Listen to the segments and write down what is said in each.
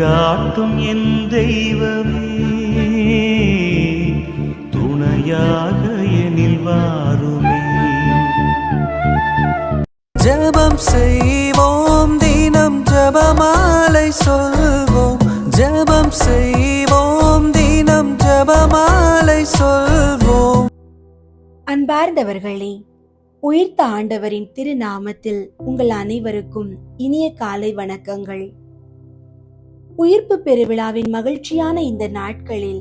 வழிகாட்டும் என் தெய்வமே, துணையாக எனில் வாருமே. ஜெபம் செய்வோம், தினம் ஜெபமாலை சொல்வோம். ஜெபம் செய்வோம், தினம் ஜெபமாலை சொல்வோம். அன்பார்ந்தவர்களே, உயிர்த்த ஆண்டவரின் திருநாமத்தில் உங்கள் அனைவருக்கும் இனிய காலை வணக்கங்கள். உயிர்ப்பு பெருவிழாவின் மகிழ்ச்சியான இந்த நாட்களில்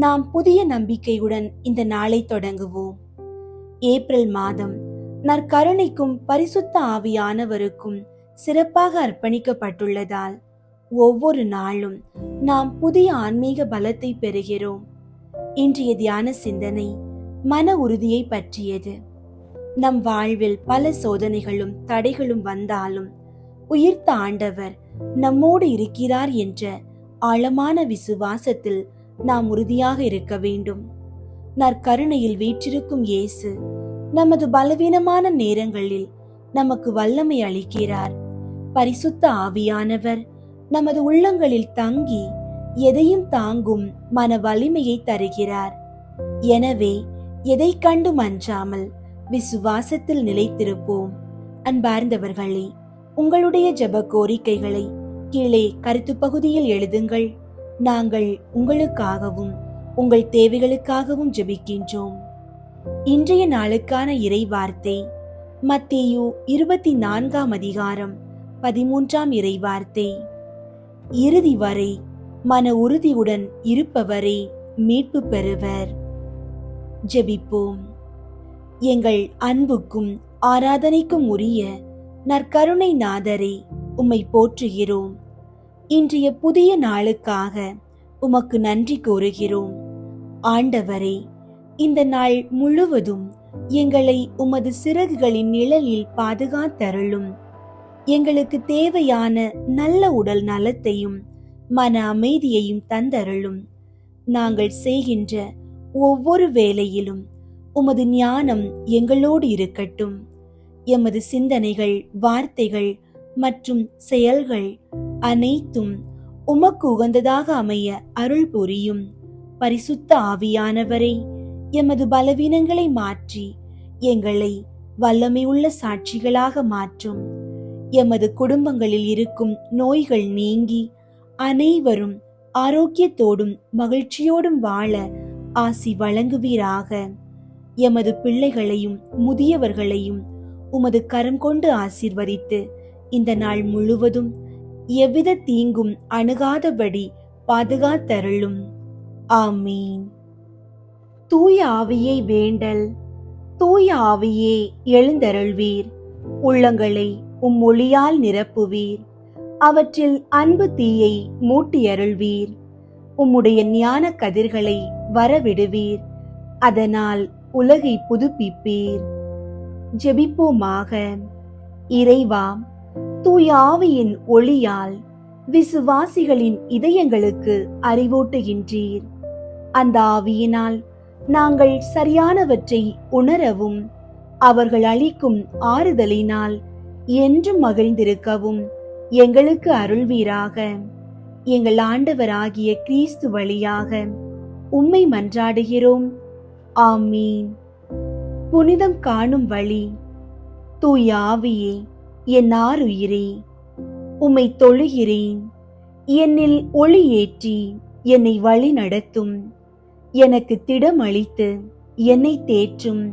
நாம் புதிய நம்பிக்கையுடன் இந்த நாளை தொடங்குவோம். ஏப்ரல் மாதம் நற்கருணைக்கும் பரிசுத்த ஆவியானவருக்கும் சிறப்பாக அர்ப்பணிக்கப்பட்டுள்ளதால் ஒவ்வொரு நாளும் நாம் புதிய ஆன்மீக பலத்தை பெறுகிறோம். இன்றைய தியான சிந்தனை மன உறுதியை பற்றியது. நம் வாழ்வில் பல சோதனைகளும் தடைகளும் வந்தாலும் உயிர்த்த ஆண்டவர் நம்மோடு இருக்கிறார் என்ற ஆழமான விசுவாசத்தில் நாம் உறுதியாக இருக்க வேண்டும். நற்கருணையில் வீற்றிருக்கும் இயேசு நமது பலவீனமான நேரங்களில் நமக்கு வல்லமை அளிக்கிறார். பரிசுத்த ஆவியானவர் நமது உள்ளங்களில் தங்கி எதையும் தாங்கும் மன வலிமையை தருகிறார். எனவே எதை கண்டு அஞ்சாமல் விசுவாசத்தில் நிலைத்திருப்போம். அன்பார்ந்தவர்களே, உங்களுடைய ஜெப கோரிக்கைகளை கீழே கருத்து பகுதியில் எழுதுங்கள். நாங்கள் உங்களுக்காகவும் உங்கள் தேவைகளுக்காகவும் ஜெபிக்கின்றோம். இன்றைய நாளுக்கான இறை வார்த்தை மத்தேயு 24 அதிகாரம் 13 இறை வார்த்தை. இறுதி வரை மன உறுதியுடன் இருப்பவரே மீட்பு பெறுவர். ஜெபிப்போம். எங்கள் அன்புக்கும் ஆராதனைக்கும் உரிய நற்கருணை நாதரே, உம்மை போற்றுகிறோம். இன்றைய புதிய நாளுக்காக உமக்கு நன்றி கூறுகிறோம். ஆண்டவரே, இந்த நாள் முழுவதும் எங்களை உமது சிறகுகளின் நிழலில் பாதுகாத்தருளும். எங்களுக்கு தேவையான நல்ல உடல் நலத்தையும் மன அமைதியையும் தந்தருளும். நாங்கள் செய்கின்ற ஒவ்வொரு வேளையிலும் உமது ஞானம் எங்களோடு இருக்கட்டும். எமது சிந்தனைகள், வார்த்தைகள் மற்றும் செயல்கள் அனைத்தும் உமக்கு உகந்ததாக அமைய அருள் புரியும். பரிசுத்த ஆவியானவரை, எமது பலவீனங்களை மாற்றி எங்களை வல்லமையுள்ள சாட்சிகளாக மாற்றும். எமது குடும்பங்களில் இருக்கும் நோய்கள் நீங்கி அனைவரும் ஆரோக்கியத்தோடும் மகிழ்ச்சியோடும் வாழ ஆசி வழங்குவீராக. எமது பிள்ளைகளையும் முதியவர்களையும் உமது கரம் கொண்டு ஆசீர்வதித்து இந்த நாள் முழுவதும் எவ்வித தீங்கும் அணுகாதபடி பாதுகாத்தருளும். ஆமீன். தூய ஆவியை வேண்டல். தூய ஆவியே எழுந்தருள்வீர். உள்ளங்களை உம் ஒளியால் நிரப்புவீர். அவற்றில் அன்பு தீயை மூட்டியருள்வீர். உம்முடைய ஞான கதிர்களை வரவிடுவீர். அதனால் உலகை புதுப்பிப்பீர். ஜெபிப்போமாக. இறைவா, தூய ஆவியின் ஒளியால் விசுவாசிகளின் இதயங்களுக்கு அறிவூட்டுகின்றீர். அந்த ஆவியினால் நாங்கள் சரியானவற்றை உணரவும் அவர்கள் அளிக்கும் ஆறுதலினால் என்றும் மகிழ்ந்திருக்கவும் எங்களுக்கு அருள்வீராக. எங்கள் ஆண்டவராகிய கிறிஸ்து வழியாக உம்மை மன்றாடுகிறோம். ஆமீன். புனிதம் காணும் வழி. தூய ஆவியே, என் ஆருயிரே, உம்மை தொழுகிறேன். என்னில் ஒளி ஏற்றி என்னை வழி நடத்தும். எனக்கு திடம் அளித்து என்னை தேற்றும்.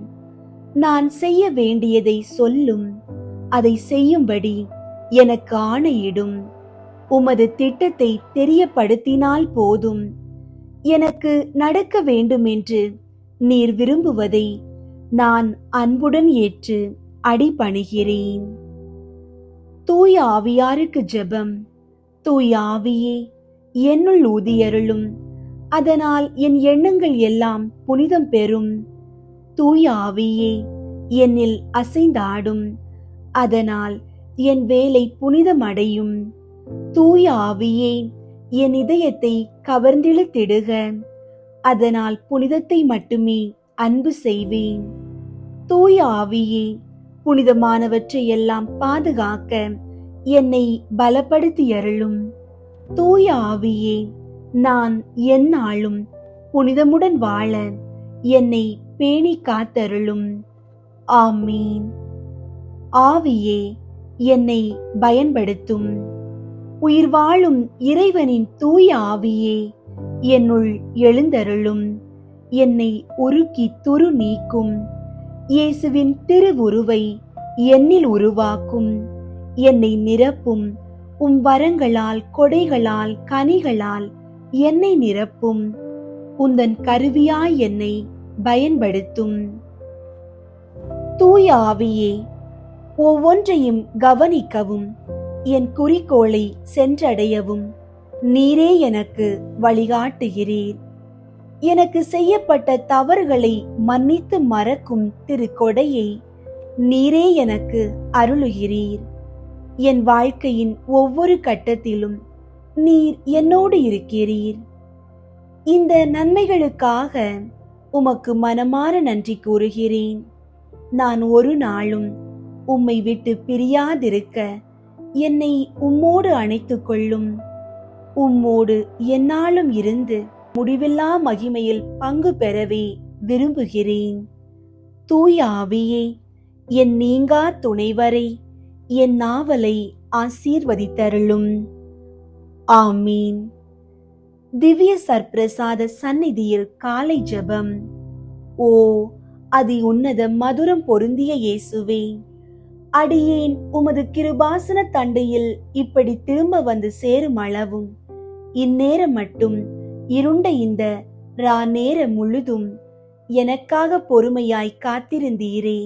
நான் செய்ய வேண்டியதை சொல்லும். அதை செய்யும்படி எனக்கு ஆணையிடும். உமது திட்டத்தை தெரியப்படுத்தினால் போதும். எனக்கு நடக்க வேண்டுமென்று நீர் விரும்புவதை நான் அன்புடன் ஏற்று அடிபணிகிறேன். தூய ஆவியாருக்கு ஜெபம். தூய ஆவியே, என்னுள் ஊதியருளும். அதனால் என் எண்ணங்கள் எல்லாம் புனிதம் பெறும். தூய ஆவியே, என்னில் அசைந்தாடும். அதனால் என் வேலை புனிதம் அடையும். தூய ஆவியே, என் இதயத்தை கவர்ந்திழுத்திடுக. அதனால் புனிதத்தை மட்டுமே அன்பு செய்வேன். தூய ஆவியே, புனிதமானவற்றை எல்லாம் பாதுகாக்க என்னை பலப்படுத்தியருளும். தூய ஆவியே, நான் எந்நாளும் புனிதமுடன் வாழ என்னை பேணி காத்தருளும். ஆமீன். ஆவியே, என்னை பயன்படுத்தும். உயிர் வாழும் இறைவனின் தூய ஆவியே, என்னுள் எழுந்தருளும். என்னை உருக்கி துரு நீக்கும். இயேசுவின் திருவுருவை என்னில் உருவாக்கும். என்னை நிரப்பும். உம் வரங்களால், கொடைகளால், கனிகளால் என்னை நிரப்பும். உந்தன் கருவியாய் என்னை பயன்படுத்தும். தூய ஆவியே, ஒவ்வொன்றையும் கவனிக்கவும், என் குறிக்கோளை சென்றடையவும் நீரே எனக்கு வழிகாட்டுகிறீர். எனக்கு செய்யப்பட்ட தவறுகளை மன்னித்து மறக்கும் திருக்கொடையை நீரே எனக்கு அருளுகிறீர். என் வாழ்க்கையின் ஒவ்வொரு கட்டத்திலும் நீர் என்னோடு இருக்கிறீர். இந்த நன்மைகளுக்காக உமக்கு மனமார நன்றி கூறுகிறேன். நான் ஒரு நாளும் உம்மை விட்டு பிரியாதிருக்க என்னை உம்மோடு அணைத்துக் கொள்ளும். உம்மோடு எந்நாளும் இருந்து முடிவில்லா மகிமையில் பங்கு பெறவே விரும்புகிறேன். தூய ஆவியே, என் நீங்கா துணைவரை, என் நாவலை ஆசீர்வதித்தருளும். ஆமீன். திவ்ய சர்ப்பிரசாத சந்நிதியில் காலை ஜெபம். ஓ அதி உன்னத மதுரம் பொருந்திய இயேசுவே, அடியேன் உமது கிருபாசன தண்டையில் இப்படி திரும்ப வந்து சேரும் அளவும் இந்நேரம் மட்டும் இருண்ட இந்த நேர முழுதும் எனக்காக பொறுமையாய் காத்திருந்தீரே.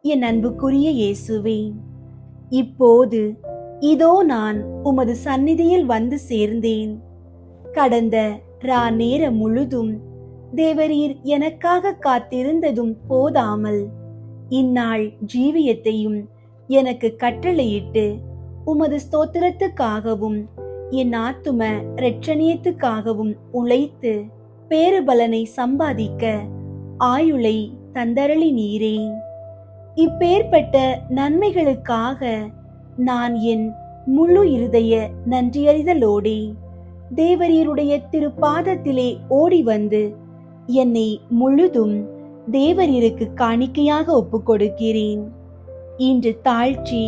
என் அன்புக்குரிய இயேசுவே, இப்போது இதோ நான் உமது சந்நிதியில் வந்து சேர்ந்தேன். கடந்த நேர முழுதும் தேவரீர் எனக்காக காத்திருந்ததும் போதாமல் இந்நாள் ஜீவியத்தையும் எனக்கு கட்டளையிட்டு உமது ஸ்தோத்திரத்துக்காகவும் என் ஆத்தும இரட்சணியத்துக்காகவும் உழைத்து பேறுபலனை சம்பாதிக்க ஆயுளை தந்தரளி நீரே. இப்பேற்பட்ட நன்மைகளுக்காக நான் என் முழு இருதய நன்றியறிதலோடே தேவரீருடைய திருப்பாதத்திலே ஓடி வந்து என்னை முழுதும் தேவரீருக்கு காணிக்கையாக ஒப்புக் கொடுக்கிறேன். இன்று தாழ்ச்சி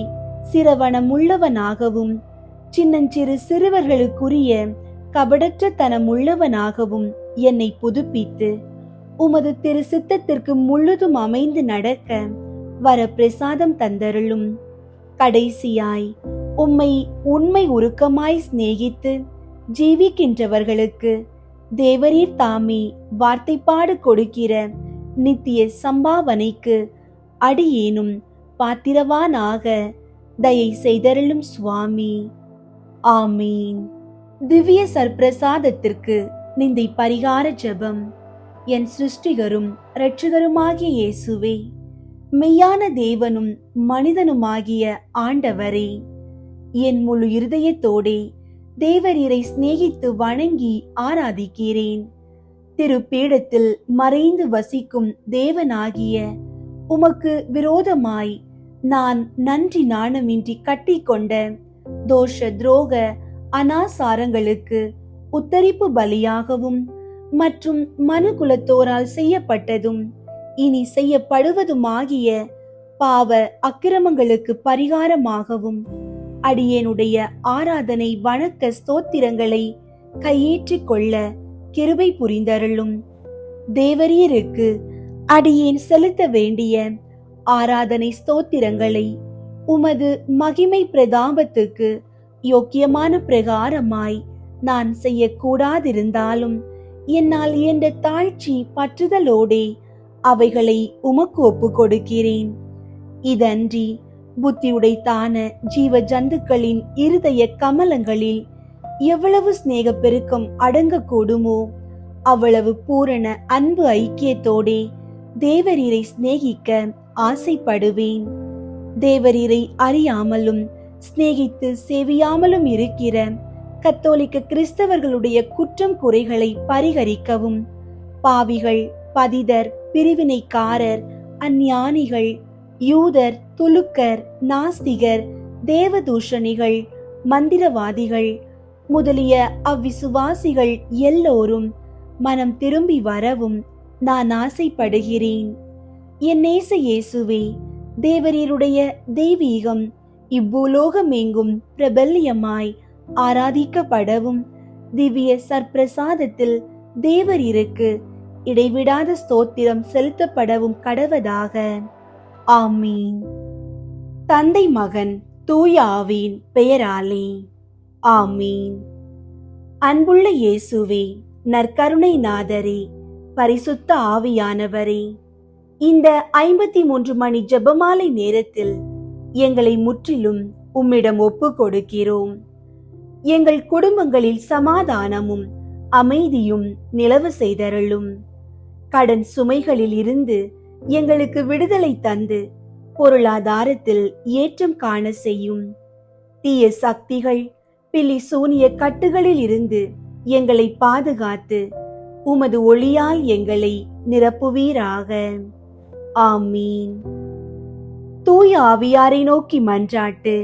சிரவணமுள்ளவனாகவும் சின்னஞ்சிறு சிறுவர்களுக்குரிய கபடற்ற தனமுள்ளவனாகவும் என்னை புதுப்பித்து உமது திரு சித்தத்திற்கு முழுதும் அமைந்து நடக்க வர பிரசாதம் தந்தருளும். கடைசியாய் உம்மை உண்மை உருக்கமாய் சிநேகித்து ஜீவிக்கின்றவர்களுக்கு தேவரீர் தாமே வார்த்தைப்பாடு கொடுக்கிற நித்திய சம்பாவனைக்கு அடியேனும் பாத்திரவானாக தயை செய்தருளும் சுவாமி. ஆமீன். திவ்ய சர்ப்பிரசாதத்திற்கு நிந்தை பரிகார ஜெபம். என் சிருஷ்டிகரும் இரட்சகருமாகிய இயேசுவே, மெய்யான தேவனும் மனிதனுமாகிய ஆண்டவரே, என் முழு இருதயத்தோடே தேவரீரை சிநேகித்து வணங்கி ஆராதிக்கிறேன். திருப்பீடத்தில் மறைந்து வசிக்கும் தேவனாகிய உமக்கு விரோதமாய் நான் நன்றி நாணமின்றி கட்டிக்கொண்ட தோஷ துரோக அனாசாரங்களுக்கு உத்தரிப்பு பலியாகவும் மற்றும் மனுகுலத்தோரால் செய்யப்பட்டதும் இனி செய்யப்படுவதுமாகிய பாவ அக்கிரமங்களுக்கு பரிகாரமாகவும் அடியேனுடைய ஆராதனை வணக்க ஸ்தோத்திரங்களை கையேற்றிக் கொள்ள கிருபை புரிந்தருளும். தேவரீருக்கு அடியேன் செலுத்த வேண்டிய ஆராதனை ஸ்தோத்திரங்களை உமது மகிமை பிரதாபத்துக்கு யோக்கியமான பிரகாரமாய் நான் செய்யக்கூடாதிருந்தாலும் என்னால் என்ற தாழ்ச்சி பற்றுதலோடே அவைகளை உமக்கு ஒப்பு கொடுக்கிறேன். இதன்றி புத்தியுடைத்தான ஜீவ ஜந்துக்களின் இருதய கமலங்களில் எவ்வளவு சிநேக பெருக்கம் அடங்கக்கூடுமோ அவ்வளவு பூரண அன்பு ஐக்கியத்தோடே தேவரீரை சிநேகிக்க ஆசைப்படுவேன். தேவரீரை அறியாமலும் சிநேகித்து சேவியாமலும் இருக்கிற கத்தோலிக்க கிறிஸ்தவர்களுடைய குற்றம் குறைகளை பரிகரிக்கவும் பாவிகள், பதிதர், பிரிவினைக்காரர், அஞ்ஞானிகள், யூதர், துலுக்கர், நாஸ்திகர், தேவதூஷணிகள், மந்திரவாதிகள், முதலிய அவ்விசுவாசிகள் எல்லோரும் மனம் திரும்பி வரவும் நான் ஆசைப்படுகிறேன். என் நேச இயேசுவே, தேவரீருடைய தெய்வீகம் இப்பூலோகமெங்கும் பிரபல்யமாய் ஆராதிக்கப்படவும் திவ்ய சற்பிரசாதத்தில் தேவரீருக்கு இடைவிடாத ஸ்தோத்திரம் செலுத்தப்படவும் கடவதாக. ஆமீன். தந்தை மகன் தூய ஆவியின் பெயராலே ஆமீன். அன்புள்ள இயேசுவே, நற்கருணை நாதரே, பரிசுத்த ஆவியானவரே, இந்த 53 மணி ஜெபமாலை நேரத்தில் எங்களை முற்றிலும் உம்மிடம் ஒப்பு கொடுக்கிறோம். எங்கள் குடும்பங்களில் சமாதானமும் அமைதியும் நிலவ செய்தருளும். கடன் சுமைகளில் இருந்து எங்களுக்கு விடுதலை தந்து பொருளாதாரத்தில் ஏற்றம் காண செய்யும். தீய சக்திகள், பில்லி சூனிய கட்டுகளில் இருந்து எங்களை பாதுகாத்து உமது ஒளியால் எங்களை நிரப்புவீராக. ஆமீன். தூய ஆவியாரை நோக்கி மன்றாட்டு.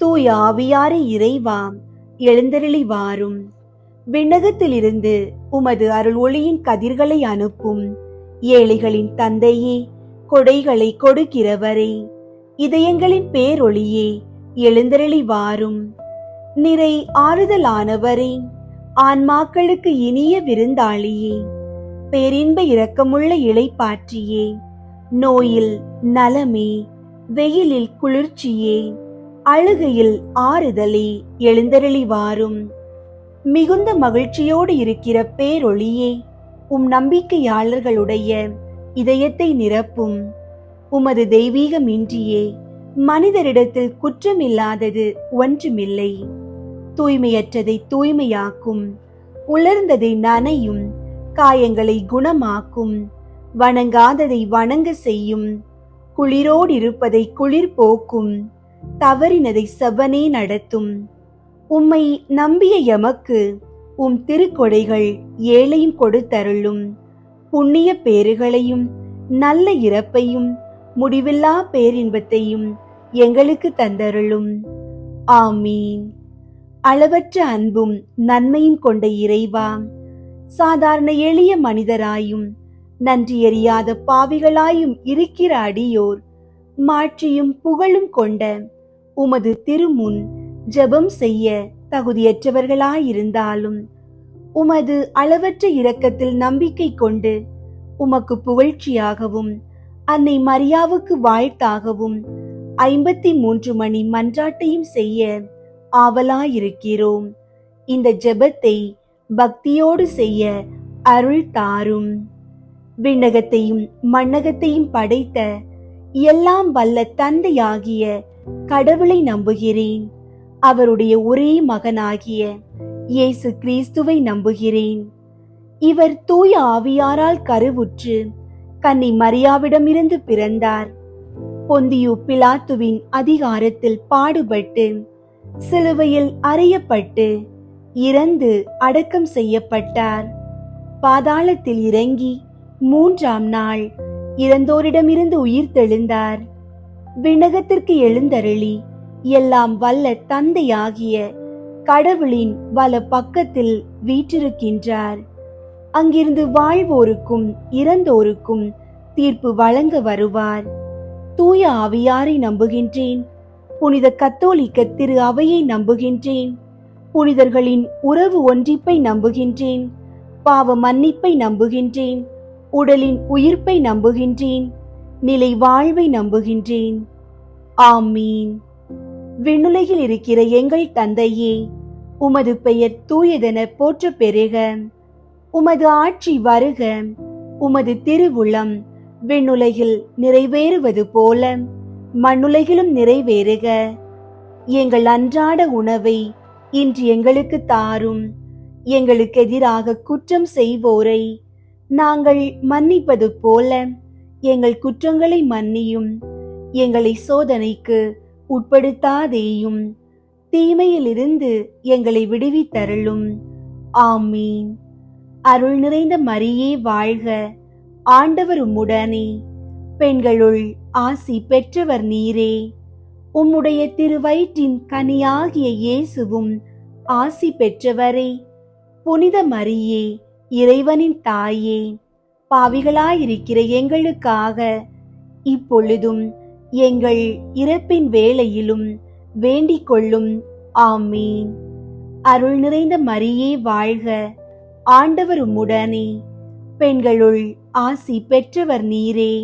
தூய ஆவியாரை இறைவா, எழுந்தருளி வாரும். விண்ணகத்திலிருந்து உமது அருள் ஒளியின் கதிர்களை அனுப்பும். ஏழைகளின் தந்தையே, கொடைகளை கொடுக்கிறவரே, இதயங்களின் பேரொளியே, எழுந்தருளி வாரும். நிறை ஆறுதலானவரே, ஆன்மாக்களுக்கு இனிய விருந்தாளியே, பேரின்ப இரக்கமுள்ள இளைப்பாற்றியே, நோயில் நலமே, வெயிலில் குளிர்ச்சியே, அழுகையில் ஆறுதலே, எழுந்தருளி வாரும். மிகுந்த மகிழ்ச்சியோடு இருக்கிற பேரொளியே, நம்பிக்கையாளர்களுடைய இதயத்தை நிரப்பும். உமது தெய்வீகமின்றியே மனிதரிடத்தில் குற்றமில்லாதது ஒன்றுமில்லை. தூய்மையற்றதை தூய்மையாக்கும், உலர்ந்ததை நனையும், காயங்களை குணமாக்கும், வணங்காததை வணங்க செய்யும், குளிரோடு இருப்பதை குளிர் போக்கும், தவறினதை செவ்வனே நடத்தும். உம்மை நம்பிய எமக்கு திருக்கொடைகள் ஏழையும் கொடுத்தருளும். புண்ணிய பேறுகளையும் நல்ல இறப்பையும் முடிவில்லா பேரின்பத்தையும் எங்களுக்கு தந்தருளும். ஆமீன். அளவற்ற அன்பும் நன்மையும் கொண்ட இறைவா, சாதாரண எளிய மனிதராயும் நன்றியறியாத பாவிகளாயும் இருக்கிற அடியோர் மாட்சியும் புகழும் கொண்ட உமது திருமுன் ஜெபம் செய்ய தகுதியற்றவர்களாயிருந்தாலும் உமது அளவற்ற இரக்கத்தில் நம்பிக்கை கொண்டு உமக்கு புகழ்ச்சியாகவும் அன்னை மரியாவுக்கு வாழ்த்தாகவும் 53 மணி மன்றாட்டையும் செய்ய ஆவலாயிருக்கிறோம். இந்த ஜெபத்தை பக்தியோடு செய்ய அருள் தாரும். விண்ணகத்தையும் மண்ணகத்தையும் படைத்த எல்லாம் வல்ல தந்தையாகிய கடவுளை நம்புகிறேன். அவருடைய ஒரே மகனாகிய இயேசு கிறிஸ்துவை நம்புகிறேன். இவர் தூய ஆவியாரால் கருவுற்று கன்னி மரியாவிடமிருந்து பிறந்தார். பொந்தியு பிலாத்துவின் அதிகாரத்தில் பாடுபட்டு சிலுவையில் அறையப்பட்டு இறந்து அடக்கம் செய்யப்பட்டார். பாதாளத்தில் இறங்கி 3ஆம் நாள் இறந்தோரிடமிருந்து உயிர் தெழுந்தார். விண்ணகத்திற்கு எழுந்தருளி எல்லாம் வல்ல தந்தையாகிய கடவுளின் வல பக்கத்தில் வீற்றிருக்கின்றார். அங்கிருந்து வாழ்வோருக்கும் இறந்தோருக்கும் தீர்ப்பு வழங்க வருவார். தூய ஆவியாரை நம்புகின்றேன். புனித கத்தோலிக்க திரு அவையை நம்புகின்றேன். புனிதர்களின் உறவு ஒன்றிப்பை நம்புகின்றேன். பாவ மன்னிப்பை நம்புகின்றேன். உடலின் உயிர்ப்பை நம்புகின்றேன். நிலை வாழ்வை நம்புகின்றேன். ஆமீன். விண்ணுலகில் இருக்கிற எங்கள் தந்தையே, உமது பெயர் தூயதென போற்ற பெறுக. உமது ஆட்சி வருக. உமது திருவுளம் விண்ணுலகில் நிறைவேறுவது போல மண்ணுலகிலும் நிறைவேறுக. எங்கள் அன்றாட உணவை இன்று எங்களுக்கு தாரும். எங்களுக்கு எதிராக குற்றம் செய்வோரை நாங்கள் மன்னிப்பது போல எங்கள் குற்றங்களை மன்னியும். எங்களை சோதனைக்கு உட்படுத்தாதேயும், தீமையிலிருந்து எங்களை விடுவித்தருளும். ஆமீன். அருள் நிறைந்த மரியே வாழ்க. ஆண்டவர் உம்முடனே, பெண்களுள் ஆசி பெற்றவர் நீரே. உம்முடைய திருவயிற்றின் கனியாகிய இயேசுவும் ஆசி பெற்றவரே, புனித மரியே, இறைவனின் தாயே, பாவிகளாயிருக்கிற எங்களுக்காக இப்பொழுதும் எங்கள் இறப்பின் வேளையிலும் வேண்டிக் கொள்ளும். ஆமீன். அருள் நிறைந்த மரியே வாழ்க, ஆண்டவர் உம்முடனே, பெண்களுள் ஆசி பெற்றவர் நீரே.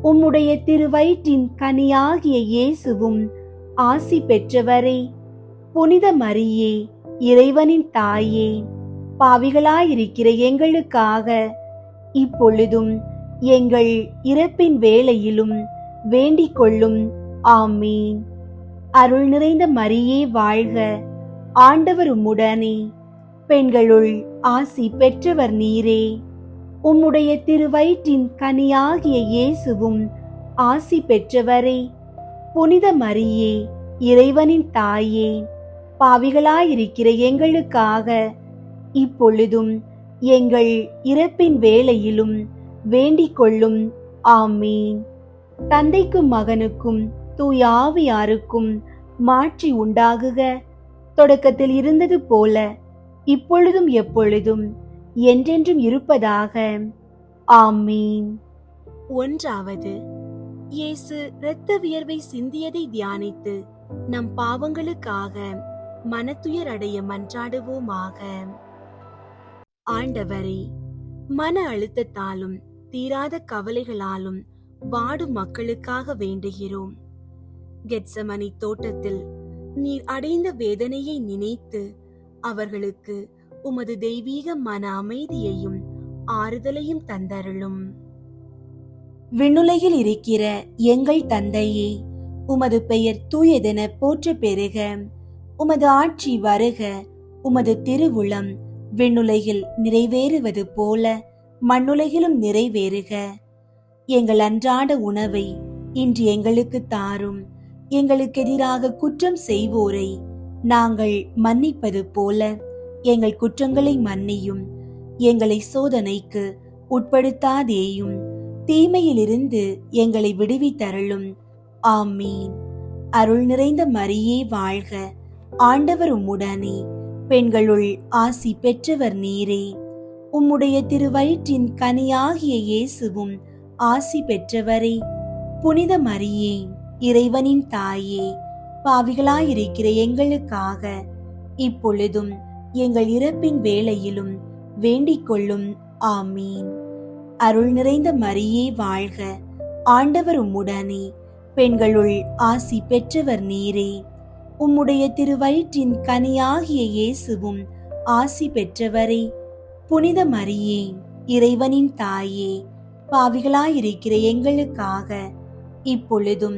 உம்முடைய திருவயிற்றின் கனியாகிய இயேசுவும் ஆசி பெற்றவரே. புனித மரியே, இறைவனின் தாயே, பாவிகளாயிருக்கிற எங்களுக்காக இப்பொழுதும் எங்கள் இறப்பின் வேளையிலும் வேண்டிக் கொள்ளும். ஆமீன். அருள் நிறைந்த மரியே வாழ்க, ஆண்டவர் உம்முடனே, பெண்களுள் ஆசி பெற்றவர் நீரே. உம்முடைய திருவயிற்றின் கனியாகிய இயேசுவும் ஆசி பெற்றவரே. புனித மரியே, இறைவனின் தாயே, பாவிகளாயிருக்கிற எங்களுக்காக இப்பொழுதும் எங்கள் இறப்பின் வேளையிலும் வேண்டிக் கொள்ளும். ஆமீன். தந்தைக்கும் மகனுக்கும் தூய ஆவியாருக்கும் மாட்சி உண்டாகுக. தொடக்கத்தில் இருந்தது போல இப்பொழுதும் எப்பொழுதும் என்றென்றும் இருப்பதாக. ஆமீன். ஒன்றாவது, இயேசு இரத்த வியர்வை சிந்தியதை தியானித்து நம் பாவங்களுக்காக மனத்துயர் அடைய மன்றாடுவோமாக. ஆண்டவரே, மன அழுத்தத்தாலும் தீராத கவலைகளாலும் வாடும் மக்களுக்காக வேண்டுகிறோம். கெத்சமனி தோட்டத்தில் நீர் அடைந்த வேதனையை நினைத்து அவர்களுக்கு உமது தெய்வீக மன அமைதியையும் ஆறுதலையும் தந்தருளும். விண்ணுலகில் இருக்கிற எங்கள் தந்தையே, உமது பெயர் தூயதென போற்ற பெறுக. உமது ஆட்சி வருக. உமது திருவுளம் விண்ணுலகில் நிறைவேறுவது போல மண்ணுலகிலும் நிறைவேறுக. எங்கள் அன்றாட உணவை இன்று எங்களுக்கு தாரும். எங்களுக்கு எதிராக குற்றம் செய்வோரை நாங்கள் மன்னிப்பது போல எங்கள் குற்றங்களை மன்னியும். எங்களை சோதனைக்கு உட்படுத்தாதேயும், தீமையிலிருந்து எங்களை விடுவித்தருளும். ஆமீன். அருள் நிறைந்த மரியே வாழ்க, ஆண்டவர் உம்முடனே, பெண்களுள் ஆசி பெற்றவர் நீரே. உம்முடைய திருவயிற்றின் கனியாகிய இயேசுவும் ஆசி பெற்றவரே. புனித மரியே, இறைவனின் தாயே, பாவிகளாயிருக்கிற எங்களுக்காக இப்பொழுதும் எங்கள் இறப்பின் வேளையிலும் வேண்டிக் கொள்ளும். ஆமீன். அருள் நிறைந்த மரியே வாழ்க, ஆண்டவர் உம்முடனே, பெண்களுள் ஆசி பெற்றவர் நீரே. உம்முடைய திருவயிற்றின் கனியாகிய இயேசுவும் ஆசி பெற்றவரே. புனித மரியே, இறைவனின் தாயே, பாவிகளாயிருக்கிற எங்களுக்காக இப்பொழுதும்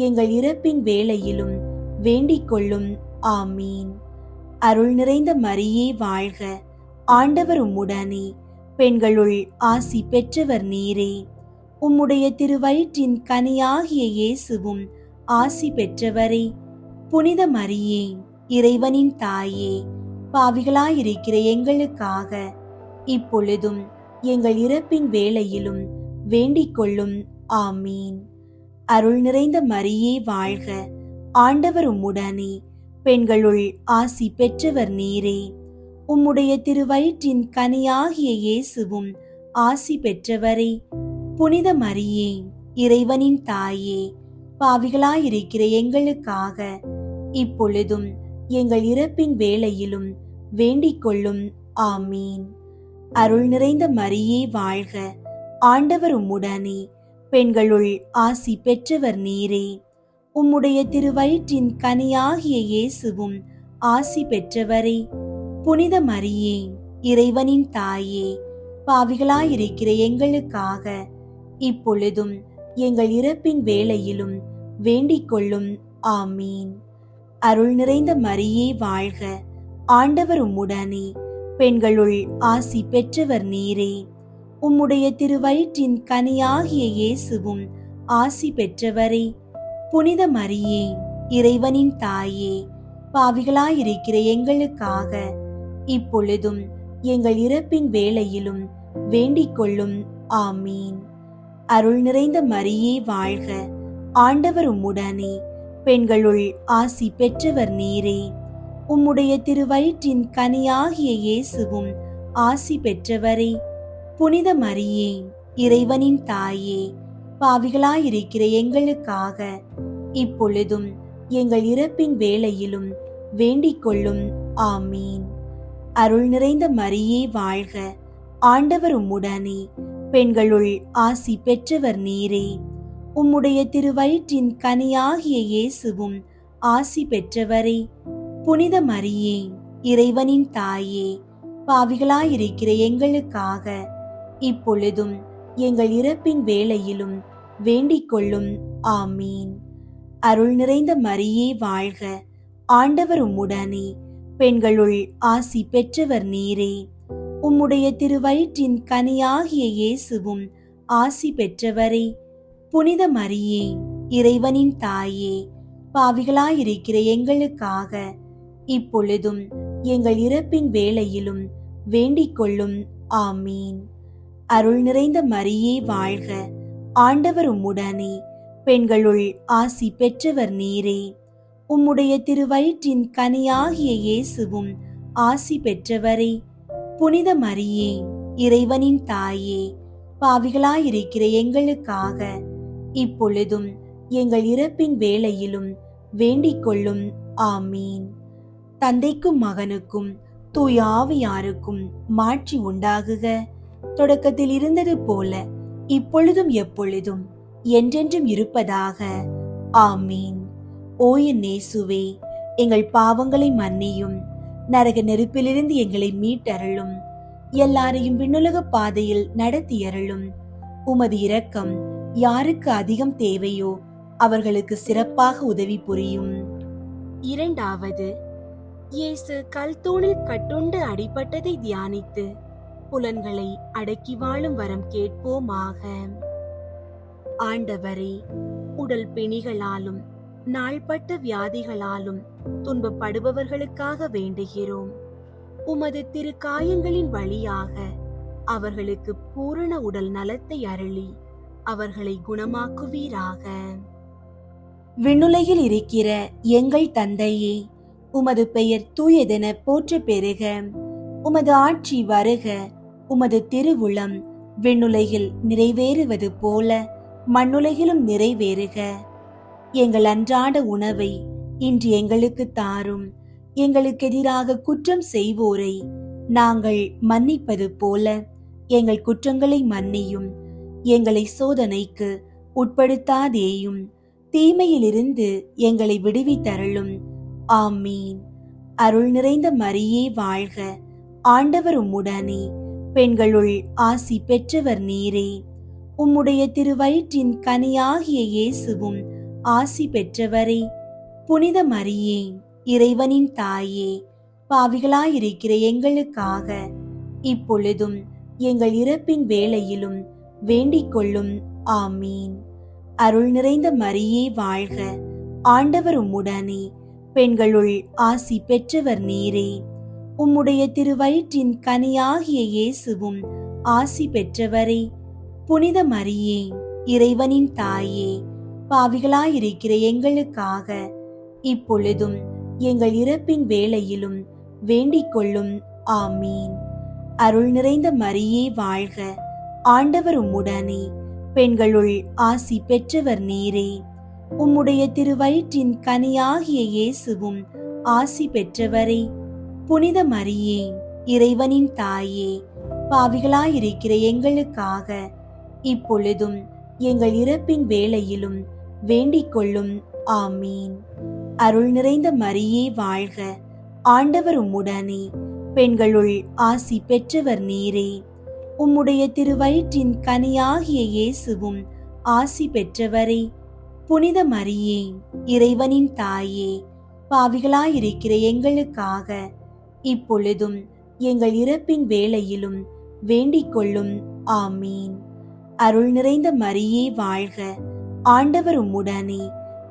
எங்கள் இறப்பின் வேளையிலும் வேண்டிக் கொள்ளும். ஆமீன். அருள் நிறைந்த மரியே வாழ்க, ஆண்டவர் உம்முடனே, பெண்களுள் ஆசி பெற்றவர் நீரே. உம்முடைய திருவயிற்றின் கனியாகிய இயேசுவும் ஆசி பெற்றவரே. புனித மரியே, இறைவனின் தாயே, பாவிகளாயிருக்கிற எங்களுக்காக இப்பொழுதும் எங்கள் இறப்பின் வேளையிலும் வேண்டிக் கொள்ளும். ஆமீன். அருள் நிறைந்த மரியே வாழ்க, ஆண்டவர் உம்முடனே, பெண்களுள் ஆசி பெற்றவர் நீரே. உம்முடைய திருவயிற்றின் கனியாகிய இயேசுவும் ஆசி பெற்றவரே. புனித மரியே, இறைவனின் தாயே, பாவிகளாயிருக்கிற எங்களுக்காக இப்பொழுதும் எங்கள் இறப்பின் வேளையிலும் வேண்டிக் கொள்ளும். ஆமீன். அருள் நிறைந்த மரியே வாழ்க, ஆண்டவர் உம்முடனே, பெண்களுள் ஆசி பெற்றவர் நீரே. உம்முடைய திருவயிற்றின் கனியாகிய இயேசுவும் ஆசி பெற்றவரே. புனித மரியே, இறைவனின் தாயே, பாவிகளாயிருக்கிற எங்களுக்காக இப்பொழுதும் எங்கள் இறப்பின் வேளையிலும் வேண்டிக் கொள்ளும். ஆமீன். அருள் நிறைந்த மரியே வாழ்க, ஆண்டவர் உம்முடனே, பெண்களுள் ஆசி பெற்றவர் நீரே. உம்முடைய திருவயிற்றின் கனியாகிய இயேசுவும் ஆசி பெற்றவரே. புனித மரியே, இறைவனின் தாயே, பாவிகளாயிருக்கிற எங்களுக்காக இப்பொழுதும் எங்கள் இறப்பின் வேளையிலும் வேண்டிக் கொள்ளும். ஆமீன். அருள் நிறைந்த மரியே வாழ்க, ஆண்டவர் உம்முடனே, பெண்களுள் ஆசி பெற்றவர் நீரே. உம்முடைய திருவயிற்றின் கனியாகிய இயேசுவும் ஆசி பெற்றவரே. புனித மரியே, இறைவனின் தாயே, பாவிகளாயிருக்கிற எங்களுக்காக இப்பொழுதும் எங்கள் இறப்பின் வேளையிலும் வேண்டிக் கொள்ளும். ஆமீன். அருள் நிறைந்த மரியே வாழ்க, ஆண்டவர் உம்முடனே, பெண்களுள் ஆசி பெற்றவர் நீரே. உம்முடைய திருவயிற்றின் கனியாகிய இயேசுவும் ஆசி பெற்றவரே. புனித மரியே, இறைவனின் தாயே, பாவிகளாயிருக்கிற எங்களுக்காக இப்பொழுதும் எங்கள் இறப்பின் வேளையிலும் வேண்டிக் கொள்ளும். ஆமீன். அருள் நிறைந்த மரியே வாழ்க, ஆண்டவர் உம்முடனே, பெண்களுள் ஆசி பெற்றவர் நீரே. உம்முடைய திருவயிற்றின் கனியாகிய இயேசுவும் ஆசி பெற்றவரே. புனித மரியே, இறைவனின் தாயே, பாவிகளாயிருக்கிற எங்களுக்காக இப்பொழுதும் எங்கள் இறப்பின் வேளையிலும் வேண்டிக் கொள்ளும். ஆமீன். அருள் நிறைந்த மரியே வாழ்க, ஆண்டவர் உம்முடனே, பெண்களுள் ஆசி பெற்றவர் நீரே. உம்முடைய திருவயிற்றின் கனியாகிய இயேசுவும் ஆசி பெற்றவரே. புனித மரியே, இறைவனின் தாயே, பாவிகளாயிருக்கிற எங்களுக்காக இப்பொழுதும் எங்கள் இறப்பின் வேளையிலும் வேண்டிக் கொள்ளும். ஆமீன். தந்தைக்கும் மகனுக்கும் தூய ஆவியாருக்கும் மாட்சி உண்டாகுக. தொடக்கத்தில் இருந்தது போல இப்பொழுதும் எப்பொழுதும் என்றென்றும் இருப்பதாக. ஆமீன். ஓ என் இயேசுவே, எங்கள் பாவங்களை மன்னியும், நரக நெருப்பிலிருந்து எங்களை மீட்டருளும், எல்லாரையும் விண்ணுலக பாதையில் நடத்தியருளும். உமது இரக்கம் யாருக்கு அதிகம் தேவையோ அவர்களுக்கு சிறப்பாக உதவி புரியும். இரண்டாவது, இயேசு கல்தூணில் கட்டுண்டு அடிபட்டதை தியானித்து புலன்களை அடக்கி வாழும் வரம் கேட்போமாக. ஆண்டவரே, உடல் பிணிகளாலும் நாள்பட்ட வியாதிகளாலும் துன்பப்படுபவர்களுக்காக வேண்டுகிறோம். உமது திருக்காயங்களின் வழியாக அவர்களுக்கு பூரண உடல் நலத்தை அருளி அவர்களை குணமாக்குவீராக. விண்ணுலகில் இருக்கிற எங்கள் தந்தையே, உமது பெயர் தூயதென போற்ற பெறுக. உமது ஆட்சி வருக. உமது திருவுளம் விண்ணுலகில் நிறைவேறுவது போல மண்ணுலகிலும் நிறைவேறுக. எங்கள் அன்றாட உணவை இன்று எங்களுக்கு தாரும். எங்களுக்கு எதிராக குற்றம் செய்வோரை நாங்கள் மன்னிப்பது போல எங்கள் குற்றங்களை மன்னியும். எங்களை சோதனைக்கு உட்படுத்தாதேயும், தீமையிலிருந்து எங்களை விடுவித்தருளும். ஆமீன். அருள் நிறைந்த மரியே வாழ்க, ஆண்டவர் உம்முடனே, பெண்களுள் ஆசி பெற்றவர் நீரே. உம்முடைய திருவயிற்றின் கனியாகிய இயேசுவும் ஆசி பெற்றவரே. புனித மரியே, இறைவனின் தாயே, பாவிகளாயிருக்கிற எங்களுக்காக இப்பொழுதும் எங்கள் இறப்பின் வேளையிலும் வேண்டிக் கொள்ளும். ஆமீன். அருள் நிறைந்த மரியே வாழ்க, ஆண்டவர் உம்முடனே, பெண்களுள் ஆசி பெற்றவர் நீரே. உம்முடைய திருவயிற்றின் கனியாகிய இயேசுவும் ஆசி பெற்றவரே. புனித மரியே, இறைவனின் தாயே, பாவிகளாயிருக்கிற எங்களுக்காக இப்பொழுதும் எங்கள் இறப்பின் வேளையிலும் வேண்டிக் கொள்ளும். ஆமீன். அருள் நிறைந்த மரியே வாழ்க, ஆண்டவர் உம்முடனே, பெண்களுள் ஆசி பெற்றவர் நீரே. உம்முடைய திருவயிற்றின் கனியாகிய இயேசுவும் ஆசி பெற்றவரே. புனித மரியே, இறைவனின் தாயே, பாவிகளாயிருக்கிற எங்களுக்காக இப்பொழுதும் எங்கள் இறப்பின் வேளையிலும் வேண்டிக் கொள்ளும். ஆமீன். அருள் நிறைந்த மரியே வாழ்க, ஆண்டவர் உம்முடனே, பெண்களுள் ஆசி பெற்றவர் நீரே. உம்முடைய திருவயிற்றின் கனியாகிய இயேசுவும் ஆசி பெற்றவரே. புனித மரியே, இறைவனின் தாயே, பாவிகளாயிருக்கிற எங்களுக்காக இப்பொழுதும் எங்கள் இறப்பின் வேளையிலும் வேண்டிக் கொள்ளும். ஆமீன். அருள் நிறைந்த மரியே வாழ்க, ஆண்டவர் உம்முடனே,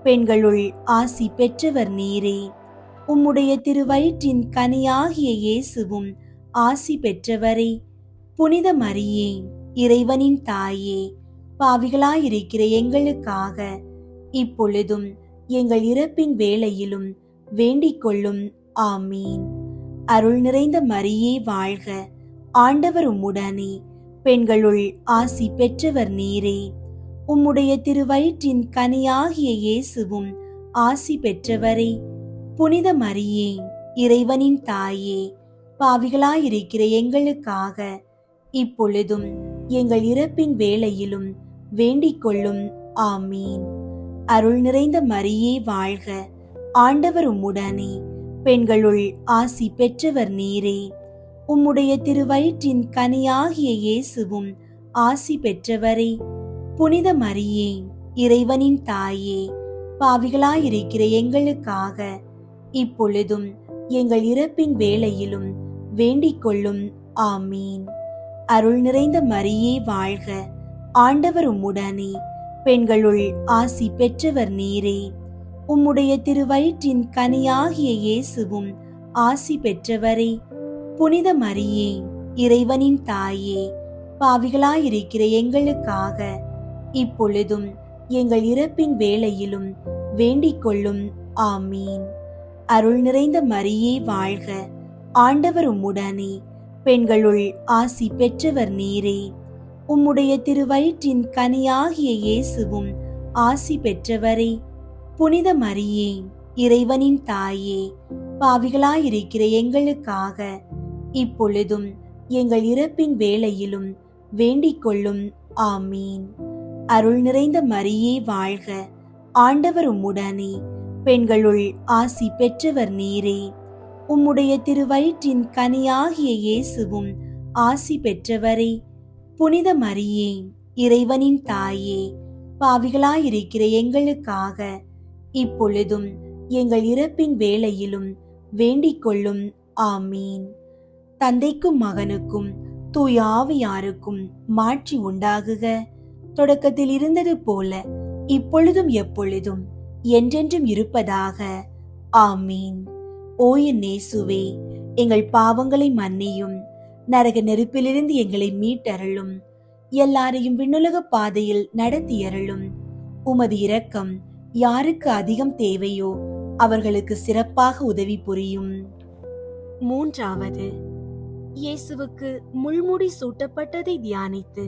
பெண்களுள் ஆசி பெற்றவர் நீரே. உம்முடைய திருவயிற்றின் கனியாகிய இயேசுவும் ஆசி பெற்றவரே. புனித மரியே, இறைவனின் தாயே, பாவிகளாயிருக்கிற எங்களுக்காக இப்பொழுதும் எங்கள் இறப்பின் வேளையிலும் வேண்டிக் கொள்ளும். ஆமீன். அருள் நிறைந்த மரியே வாழ்க, ஆண்டவர் உம்முடனே, பெண்களுள் ஆசி பெற்றவர் நீரே. உம்முடைய திருவயிற்றின் கனியாகிய இயேசுவும் ஆசி பெற்றவரே. புனித மரியே, இறைவனின் தாயே, பாவிகளாயிருக்கிற எங்களுக்காக இப்பொழுதும் எங்கள் இறப்பின் வேளையிலும் வேண்டிக் கொள்ளும். ஆமீன். அருள் நிறைந்த மரியே வாழ்க, ஆண்டவர் உம்முடனே, பெண்களுள் ஆசி பெற்றவர் நீரே. உம்முடைய திருவயிற்றின் கனியாகிய இயேசுவும் ஆசி பெற்றவரே. புனித மரியே, இறைவனின் தாயே, பாவிகளாயிருக்கிற எங்களுக்காக இப்பொழுதும் எங்கள் இறப்பின் வேளையிலும் வேண்டிக் கொள்ளும். ஆமீன். அருள் நிறைந்த மரியே வாழ்க, ஆண்டவர் உம்முடனே, பெண்களுள் ஆசி பெற்றவர் நீரே. உம்முடைய திருவயிற்றின் கனியாகிய இயேசுவும் ஆசி பெற்றவரே. புனித மரியே, இறைவனின் தாயே, பாவிகளாயிருக்கிற எங்களுக்காக இப்பொழுதும் எங்கள் இறப்பின் வேளையிலும் வேண்டிக் கொள்ளும். ஆமீன். அருள் நிறைந்த மரியே வாழ்க, ஆண்டவர் உம்முடனே, பெண்களுள் ஆசி பெற்றவர் நீரே. உம்முடைய திருவயிற்றின் கனியாகிய இயேசுவும் ஆசி பெற்றவரே. புனித மரியே, இறைவனின் தாயே, பாவிகளாயிருக்கிற எங்களுக்காக இப்பொழுதும் எங்கள் இறப்பின் வேளையிலும் வேண்டிக் கொள்ளும். ஆமீன். அருள் நிறைந்த மரியே வாழ்க, ஆண்டவர் உம்முடனே, பெண்களுள் ஆசி பெற்றவர் நீரே. உம்முடைய திருவயிற்றின் கனியாகிய இயேசுவும் ஆசி பெற்றவரே. புனித மரியே, இறைவனின் தாயே, பாவிகளாயிருக்கிற எங்களுக்காக இப்பொழுதும் எங்கள் இறப்பின் வேளையிலும் வேண்டிக் கொள்ளும். ஆமீன். தந்தைக்கும் மகனுக்கும் தூய ஆவியாருக்கும் மாட்சி உண்டாகுக. தொடக்கத்தில் இருந்தது போல இப்பொழுதும் எப்பொழுதும் என்றென்றும் இருப்பதாக. ஆமீன். ஓ என் இயேசுவே, எங்கள் பாவங்களை மன்னியும், நரக நெருப்பிலிருந்து எங்களை மீட்டருளும், எல்லாரையும் விண்ணுலக பாதையில் நடத்தியருளும். உமது இரக்கம் யாருக்கு அதிகம் தேவையோ அவர்களுக்கு சிறப்பாக உதவி புரியும். மூன்றாவது, இயேசுவுக்கு முள்முடி சூட்டப்பட்டதை தியானித்து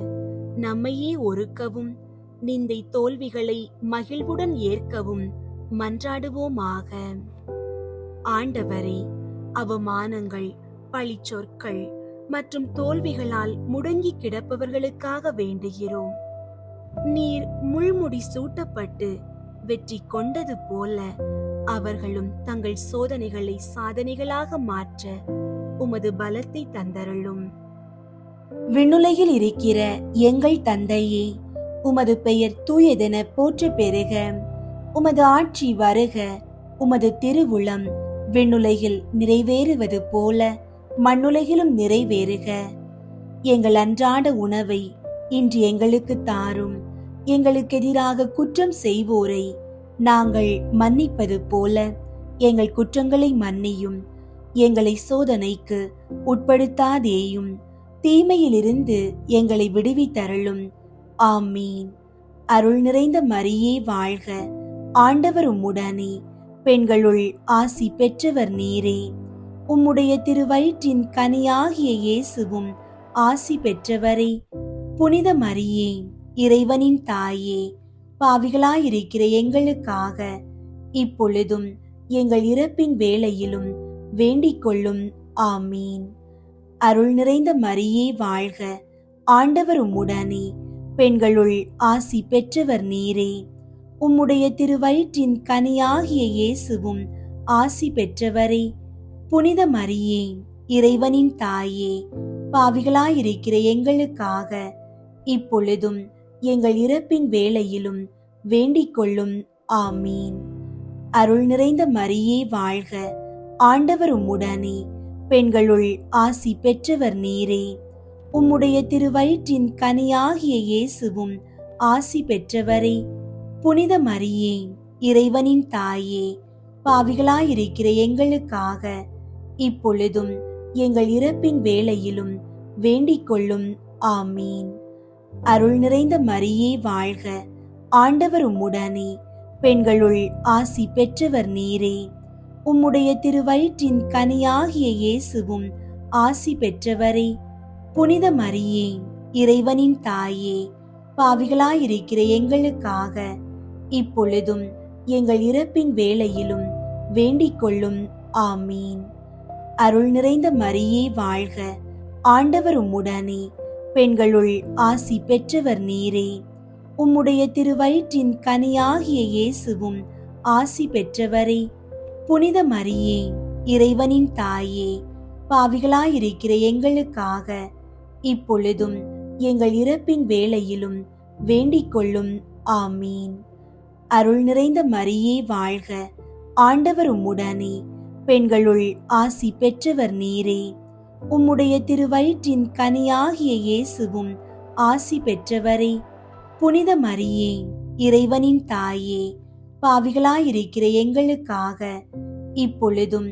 நம்மையே ஒருக்கவும் நிந்தை தோல்விகளை மகிழ்வுடன் ஏற்கவும் மன்றாடுவோமாக. ஆண்டவரே, அவமானங்கள், பழிச்சொற்கள் மற்றும் தோல்விகளால் முடங்கி கிடப்பவர்களுக்காக வேண்டுகிறோம். நீர் முள்முடி சூட்டப்பட்டு வெற்றி கொண்டது போல அவர்களும் தங்கள் சோதனைகளை சாதனைகளாக மாற்ற உமது பலத்தை தந்தருளும். விண்ணுலகில் இருக்கிற எங்கள் தந்தையே, உமது பெயர் தூயதென போற்ற பெறுக. உமது ஆட்சி வருக. உமது திருவுளம் விண்ணுலகில் நிறைவேறுவது போல மண்ணுலகிலும் நிறைவேறுக. எங்கள் அன்றாட உணவை இன்று எங்களுக்கு தாரும். எங்களுக்கு எதிராக குற்றம் செய்வோரை நாங்கள் மன்னிப்பது போல எங்கள் குற்றங்களை மன்னியும். எங்களை சோதனைக்கு உட்படுத்தாதேயும், தீமையிலிருந்து எங்களை விடுவித்தருளும். ஆமீன். அருள் நிறைந்த மரியே வாழ்க, ஆண்டவர் உம்முடனே, பெண்களுள் ஆசி பெற்றவர் நீரே. உம்முடைய திருவயிற்றின் கனியாகிய இயேசுவும் ஆசி பெற்றவரே. புனித மரியே, இறைவனின் தாயே, பாவிகளாயிருக்கிற எங்களுக்காக இப்பொழுதும் எங்கள் இறப்பின் வேளையிலும் வேண்டிக் கொள்ளும். ஆமீன். அருள் நிறைந்த மரியே வாழ்க, ஆண்டவர் உம்முடனே, பெண்களுள் ஆசி பெற்றவர் நீரே. உம்முடைய திருவயிற்றின் கனியாகிய இயேசுவும் ஆசி பெற்றவரே. புனித மரியே, இறைவனின் தாயே, பாவிகளாயிருக்கிற எங்களுக்காக இப்பொழுதும் எங்கள் இறப்பின் வேளையிலும் வேண்டிக் கொள்ளும். ஆமீன். அருள் நிறைந்த மரியே வாழ்க, ஆண்டவர் உம்முடனே, பெண்களுள் ஆசி பெற்றவர் நீரே. உம்முடைய திருவயிற்றின் கனியாகிய இயேசுவும் ஆசி பெற்றவரே. புனித மரியே, இறைவனின் தாயே, பாவிகளாயிருக்கிற எங்களுக்காக இப்பொழுதும் எங்கள் இறப்பின் வேளையிலும் வேண்டிக் கொள்ளும். ஆமீன். அருள் நிறைந்த மரியே வாழ்க, ஆண்டவர் உம்முடனே, பெண்களுள் ஆசி பெற்றவர் நீரே. உம்முடைய திருவயிற்றின் கனியாகிய இயேசுவும் ஆசி பெற்றவரே. புனித மரியே, இறைவனின் தாயே, பாவிகளாயிருக்கிற எங்களுக்காக இப்பொழுதும் எங்கள் இறப்பின் வேளையிலும் வேண்டிக் கொள்ளும். ஆமீன். அருள் நிறைந்த மரியே வாழ்க, ஆண்டவர் உம்முடனே, பெண்களுள் ஆசி பெற்றவர் நீரே. உம்முடைய திருவயிற்றின் கனியாகிய இயேசுவும் ஆசி பெற்றவரே. புனித மரியே, இறைவனின் தாயே, பாவிகளாயிருக்கிற எங்களுக்காக இப்பொழுதும் எங்கள் இறப்பின் வேளையிலும் வேண்டிக் கொள்ளும். ஆமீன். அருள் நிறைந்த மரியே வாழ்க, ஆண்டவர் உம்முடனே, பெண்களுள் ஆசி பெற்றவர் நீரே. உம்முடைய திருவயிற்றின் கனியாகிய இயேசுவும் ஆசி பெற்றவரே. புனித மரியே, இறைவனின் தாயே, பாவிகளாயிருக்கிற எங்களுக்காக இப்பொழுதும்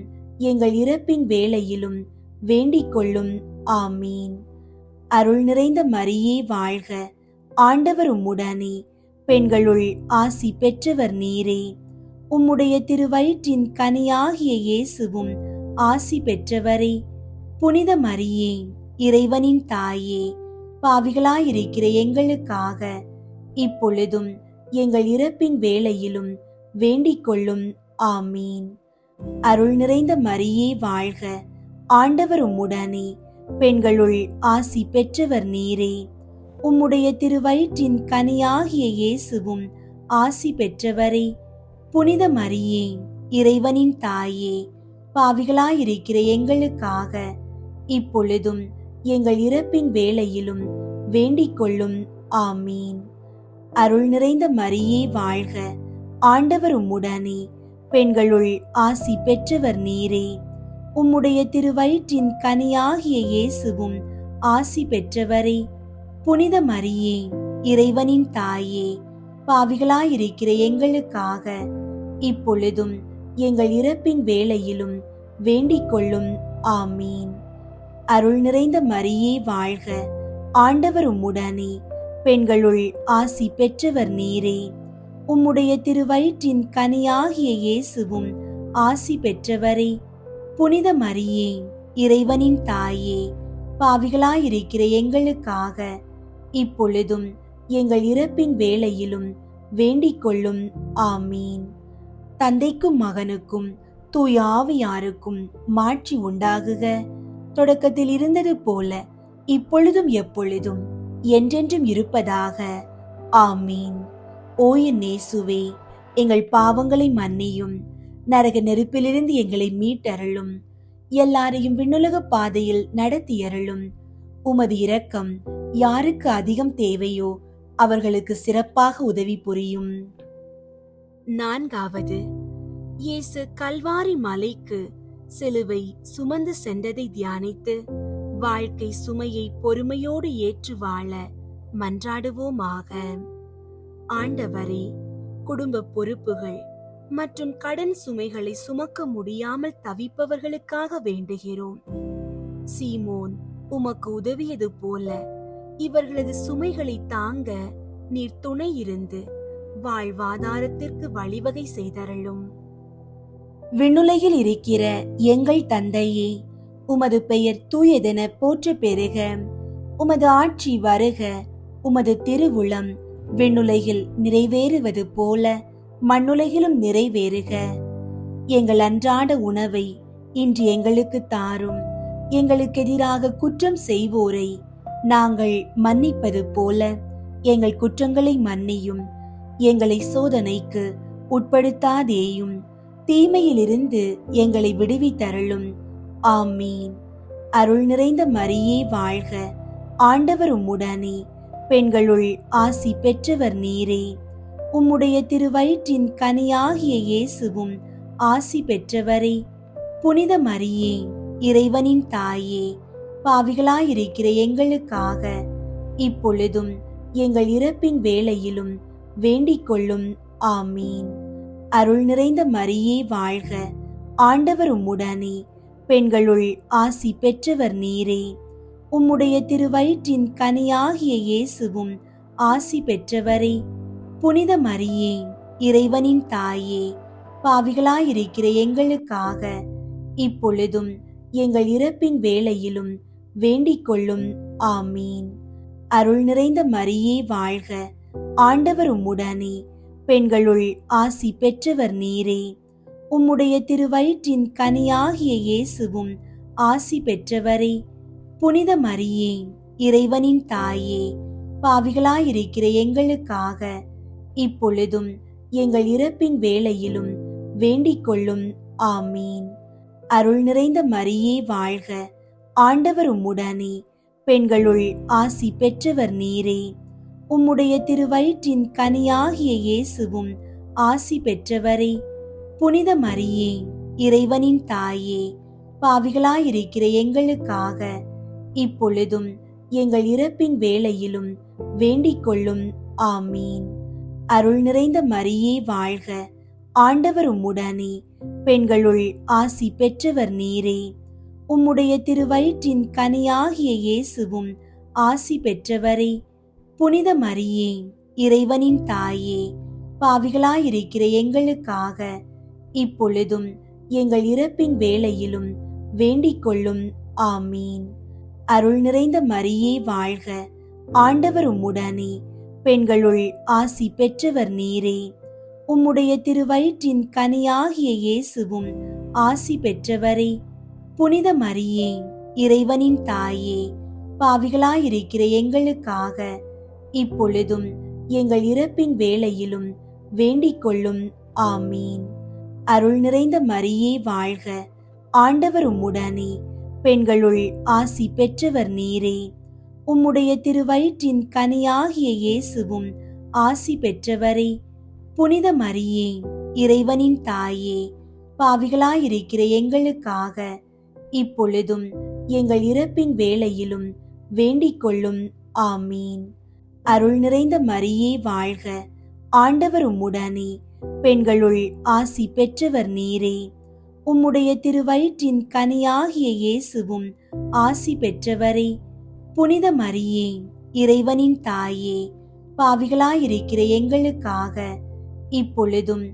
எங்கள் இறப்பின் வேளையிலும் வேண்டிக் கொள்ளும். ஆமீன். அருள் நிறைந்த மரியே வாழ்க, ஆண்டவர் உம்முடனே, பெண்களுள் ஆசி பெற்றவர் நீரே. உம்முடைய திருவயிற்றின் கனியாகிய இயேசுவும் ஆசி பெற்றவரே. புனித மரியே, இறைவனின் தாயே, பாவிகளாயிருக்கிற எங்களுக்காக இப்பொழுதும் எங்கள் இறப்பின் வேளையிலும் வேண்டிக் கொள்ளும். ஆமீன். அருள் நிறைந்த மரியே வாழ்க, ஆண்டவர் உம்முடனே, பெண்களுள் ஆசி பெற்றவர் நீரே. உம்முடைய திருவயிற்றின் கனியாகிய இயேசுவும் ஆசி பெற்றவரே. புனித மரியே, இறைவனின் தாயே, பாவிகளாயிருக்கிற எங்களுக்காக இப்பொழுதும் எங்கள் இறப்பின் வேளையிலும் வேண்டிக் கொள்ளும். ஆமீன். அருள் நிறைந்த மரியே வாழ்க, ஆண்டவர் உம்முடனே, பெண்களுள் ஆசி பெற்றவர் நீரே. உம்முடைய திருவயிற்றின் கனியாகிய இயேசுவும் ஆசி பெற்றவரே. புனித மரியே, இறைவனின் தாயே, பாவிகளாயிருக்கிற எங்களுக்காக இப்பொழுதும் எங்கள் இறப்பின் வேளையிலும் வேண்டிக் கொள்ளும். ஆமீன். அருள் நிறைந்த மரியே வாழ்க, ஆண்டவர் உம்முடனே, பெண்களுள் ஆசி பெற்றவர் நீரே. உம்முடைய திருவயிற்றின் கனியாகிய இயேசுவும் ஆசி பெற்றவரே. புனித மரியே, இறைவனின் தாயே, பாவிகளாயிருக்கிற எங்களுக்காக இப்பொழுதும் எங்கள் இறப்பின் வேளையிலும் வேண்டிக் கொள்ளும். ஆமீன். தந்தைக்கும் மகனுக்கும் தூய ஆவியாருக்கும் மாட்சி உண்டாகுக. தொடக்கத்தில் இருந்தது போல இப்பொழுதும் எப்பொழுதும் என்றென்றும் இருப்பதாக. ஆமீன். ஓ என் இயேசுவே, எங்கள் பாவங்களை மன்னியும், நரக நெருப்பிலிருந்து எங்களை மீட்டருளும், எல்லாரையும் விண்ணுலக பாதையில் நடத்தியருளும். உமது இரக்கம் யாருக்கு அதிகம் தேவையோ அவர்களுக்கு சிறப்பாக உதவி புரியும். நான்காவது, இயேசு கல்வாரி மலைக்கு சிலுவை சுமந்து சென்றதை தியானித்து வாழ்க்கை சுமையை பொறுமையோடு ஏற்று வாழ மன்றாடுவோமாக. ஆண்டவரே, குடும்ப பொறுப்புகள் மற்றும் கடன் சுமைகளை சுமக்க முடியாமல் தவிப்பவர்களுக்காக வேண்டுகிறோம். சீமோன் உமக்கு உதவியது போல இவர்களது சுமைகளை தாங்க நீர் துணை இருந்து வாழ்வாதாரத்திற்கு வழிவகை செய்தருளும். விண்ணுலகில் இருக்கிற எங்கள் தந்தையே, உமது பெயர் தூயதென போற்ற பெறுக. உமது ஆட்சி வருக. உமது திருவுளம் விண்ணுலகில் நிறைவேறுவது போல மண்ணுலகிலும் நிறைவேறுக. எங்கள் அன்றாட உணவை இன்று எங்களுக்கு தாரும். எங்களுக்கு எதிராக குற்றம் செய்வோரை நாங்கள் மன்னிப்பது போல எங்கள் குற்றங்களை மன்னியும். எங்களை சோதனைக்கு உட்படுத்தாதேயும், தீமையிலிருந்து எங்களை விடுவித்தருளும். ஆமீன். அருள் நிறைந்த மரியே வாழ்க, ஆண்டவர் உம்முடனே, பெண்களுள் ஆசி பெற்றவர் நீரே. உம்முடைய திருவயிற்றின் கனியாகிய இயேசுவும் ஆசி பெற்றவரே. புனித மரியே, இறைவனின் தாயே, பாவிகளாயிருக்கிற எங்களுக்காக இப்பொழுதும் எங்கள் இறப்பின் வேளையிலும் வேண்டிக் கொள்ளும். ஆமீன். அருள் நிறைந்த மரியே வாழ்க, ஆண்டவர் உம்முடனே, பெண்களுள் ஆசி பெற்றவர் நீரே. உம்முடைய திருவயிற்றின் கனியாகிய இயேசுவும் ஆசி பெற்றவரே. புனித மரியே, இறைவனின் தாயே, பாவிகளாயிருக்கிற எங்களுக்காக இப்பொழுதும் எங்கள் இறப்பின் வேளையிலும் வேண்டிக் கொள்ளும். ஆமீன். அருள் நிறைந்த மரியே வாழ்க, ஆண்டவர் உம்முடனே, பெண்களுள் ஆசி பெற்றவர் நீரே. உம்முடைய திருவயிற்றின் கனியாகிய இயேசுவும் ஆசி பெற்றவரே. புனித மரியே, இறைவனின் தாயே, பாவிகளாயிருக்கிற எங்களுக்காக இப்பொழுதும் எங்கள் இறப்பின் வேளையிலும் வேண்டிக் கொள்ளும். ஆமீன். அருள் நிறைந்த மரியே வாழ்க, ஆண்டவர் உம்முடனே, பெண்களுள் ஆசி பெற்றவர் நீரே. உம்முடைய திருவயிற்றின் கனியாகிய இயேசுவும் ஆசி பெற்றவரே. புனித மரியே, இறைவனின் தாயே, பாவிகளாயிருக்கிற எங்களுக்காக இப்பொழுதும் எங்கள் இறப்பின் வேளையிலும் வேண்டிக் கொள்ளும். ஆமீன். அருள் நிறைந்த மரியே வாழ்க, ஆண்டவர் உம்முடனே, பெண்களுள் ஆசி பெற்றவர் நீரே. உம்முடைய திருவயிற்றின் கனியாகிய இயேசுவும் ஆசி பெற்றவரே. புனித மரியே, இறைவனின் தாயே, பாவிகளாயிருக்கிற எங்களுக்காக இப்பொழுதும் எங்கள் இறப்பின் வேளையிலும் வேண்டிக் கொள்ளும். ஆமீன். அருள் நிறைந்த மரியே வாழ்க, ஆண்டவர் உம்முடனே, பெண்களுள் ஆசி பெற்றவர் நீரே. உம்முடைய திருவயிற்றின் கனியாகிய இயேசுவும் ஆசி பெற்றவரே. புனித மரியே, இறைவனின் தாயே, பாவிகளாயிருக்கிற எங்களுக்காக இப்பொழுதும் எங்கள் இறப்பின் வேளையிலும் வேண்டிக் கொள்ளும். ஆமீன். அருள் நிறைந்த மரியே வாழ்க, ஆண்டவர் உம்முடனே, பெண்களுள் ஆசி பெற்றவர் நீரே. உம்முடைய திருவயிற்றின் கனியாகிய இயேசுவும் ஆசி பெற்றவரே. புனித மரியே, இறைவனின் தாயே, பாவிகளாயிருக்கிற எங்களுக்காக இப்பொழுதும் எங்கள் இறப்பின் வேளையிலும் வேண்டிக் கொள்ளும். ஆமீன். அருள் நிறைந்த மரியே வாழ்க, ஆண்டவர் உம்முடனே, பெண்களுள் ஆசி பெற்றவர் நீரே. உம்முடைய திருவயிற்றின் கனியாகிய இயேசுவும் ஆசி பெற்றவரே. புனித மரியே, இறைவனின் தாயே, பாவிகளாயிருக்கிற எங்களுக்காக இப்பொழுதும்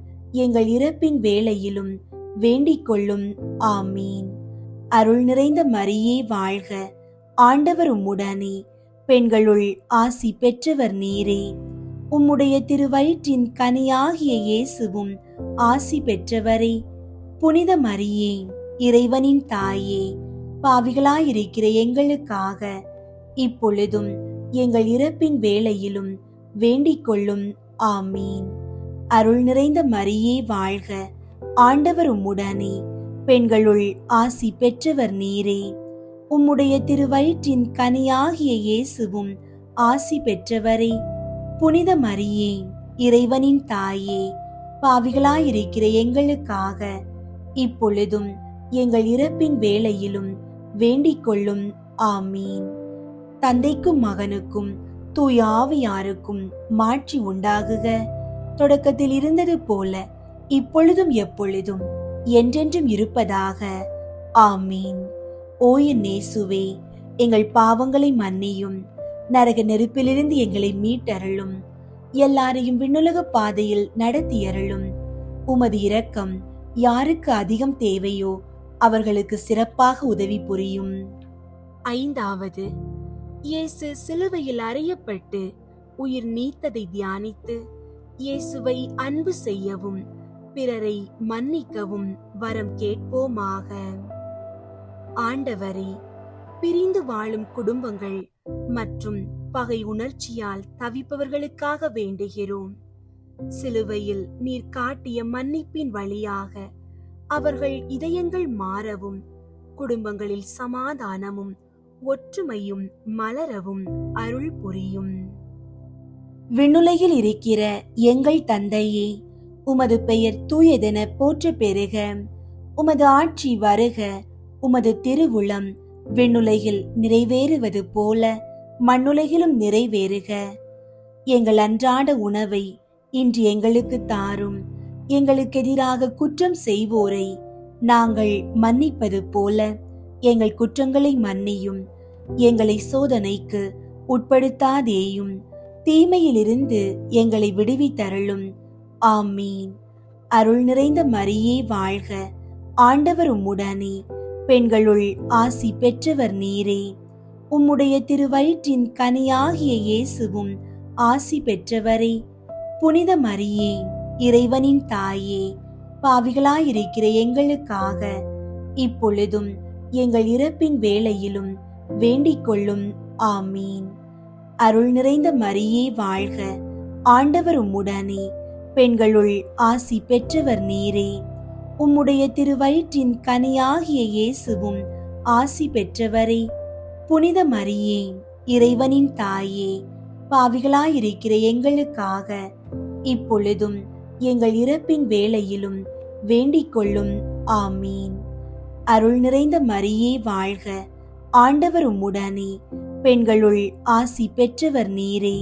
எங்கள் இறப்பின் வேளையிலும் வேண்டிக் கொள்ளும். ஆமீன். அருள் நிறைந்த மரியே வாழ்க, ஆண்டவர் உம்முடனே, பெண்களுள் ஆசி பெற்றவர் நீரே. உம்முடைய திருவயிற்றின் கனியாகிய இயேசுவும் ஆசி பெற்றவரே. புனித மரியே, இறைவனின் தாயே, பாவிகளாயிருக்கிற எங்களுக்காக இப்பொழுதும் எங்கள் இறப்பின் வேளையிலும் வேண்டிக் கொள்ளும். ஆமீன். அருள் நிறைந்த மரியே வாழ்க, ஆண்டவர் உம்முடனே, பெண்களுள் ஆசி பெற்றவர் நீரே. உம்முடைய திருவயிற்றின் கனியாகிய இயேசுவும் ஆசி பெற்றவரே. புனித மரியே, இறைவனின் தாயே, பாவிகளாயிருக்கிற எங்களுக்காக இப்பொழுதும் எங்கள் இறப்பின் வேளையிலும் வேண்டிக் கொள்ளும். ஆமீன். தந்தைக்கும் மகனுக்கும் தூய ஆவியாருக்கும் மாட்சி உண்டாகுக. தொடக்கத்தில் இருந்தது போல இப்பொழுதும் எப்பொழுதும் என்றென்றும் இருப்பதாக. ஆமீன். ஓ என் இயேசுவே, எங்கள் பாவங்களை மன்னியும், நரக நெருப்பிலிருந்து எங்களை மீட்டருளும், எல்லாரையும் விண்ணுலக பாதையில் நடத்தியருளும். உமது இரக்கம் யாருக்கு அதிகம் தேவையோ அவர்களுக்கு சிறப்பாக உதவி புரியும். ஐந்தாவது, இயேசு சிலுவையில் அறையப்பட்டு உயிர் நீத்ததை தியானித்து இயேசுவை அன்பு செய்யவும் பிறரை மன்னிக்கவும் வரம் கேட்போமாக. ஆண்டவரே, பிரிந்து வாழும் குடும்பங்கள் மற்றும் பகை உணர்ச்சியால் தவிப்பவர்களுக்காக வேண்டுகிறோம். சிலுவையில் நீர் காட்டிய மன்னிப்பின் வழியாக அவர்கள் இதயங்கள் மாறவும், குடும்பங்களில் சமாதானமும் ஒற்றுமையும் மலரவும் அருள் புரியும். விண்ணுலகில் இருக்கிற எங்கள் தந்தையே, உமது பெயர் தூயதென போற்ற பெறுக. உமது ஆட்சி வருக. உமது திருவுளம் விண்ணுலகில் நிறைவேறுவது போல மண்ணுலகிலும் நிறைவேறுக. எங்கள் அன்றாட உணவை இன்று எங்களுக்கு தாரும். எங்களுக்கு எதிராக குற்றம் செய்வோரை நாங்கள் மன்னிப்பது போல எங்கள் குற்றங்களை மன்னியும். எங்களை சோதனைக்கு உட்படுத்தாதேயும், தீமையிலிருந்து எங்களை விடுவித்தருளும். ஆமீன். அருள் நிறைந்த மரியே வாழ்க, ஆண்டவர் உம்முடனே, பெண்களுள் ஆசி பெற்றவர் நீரே. உம்முடைய திருவயிற்றின் கனியாகிய இயேசுவும் ஆசி பெற்றவரே. புனித மரியே, இறைவனின் தாயே, பாவிகளாயிருக்கிற எங்களுக்காக இப்பொழுதும் எங்கள் இறப்பின் வேளையிலும் வேண்டிக் கொள்ளும். ஆமீன். அருள் நிறைந்த மரியே வாழ்க, ஆண்டவர் உம்முடனே, பெண்களுள் ஆசி பெற்றவர் நீரே. உம்முடைய திருவயிற்றின் கனியாகிய இயேசுவும் ஆசி பெற்றவரே. புனித மரியே, இறைவனின் தாயே, பாவிகளாயிருக்கிற எங்களுக்காக இப்பொழுதும் எங்கள் இறப்பின் வேளையிலும் வேண்டிக் கொள்ளும். ஆமீன். அருள் நிறைந்த மரியே வாழ்க, ஆண்டவர் உம்முடனே, பெண்களுள் ஆசி பெற்றவர் நீரே.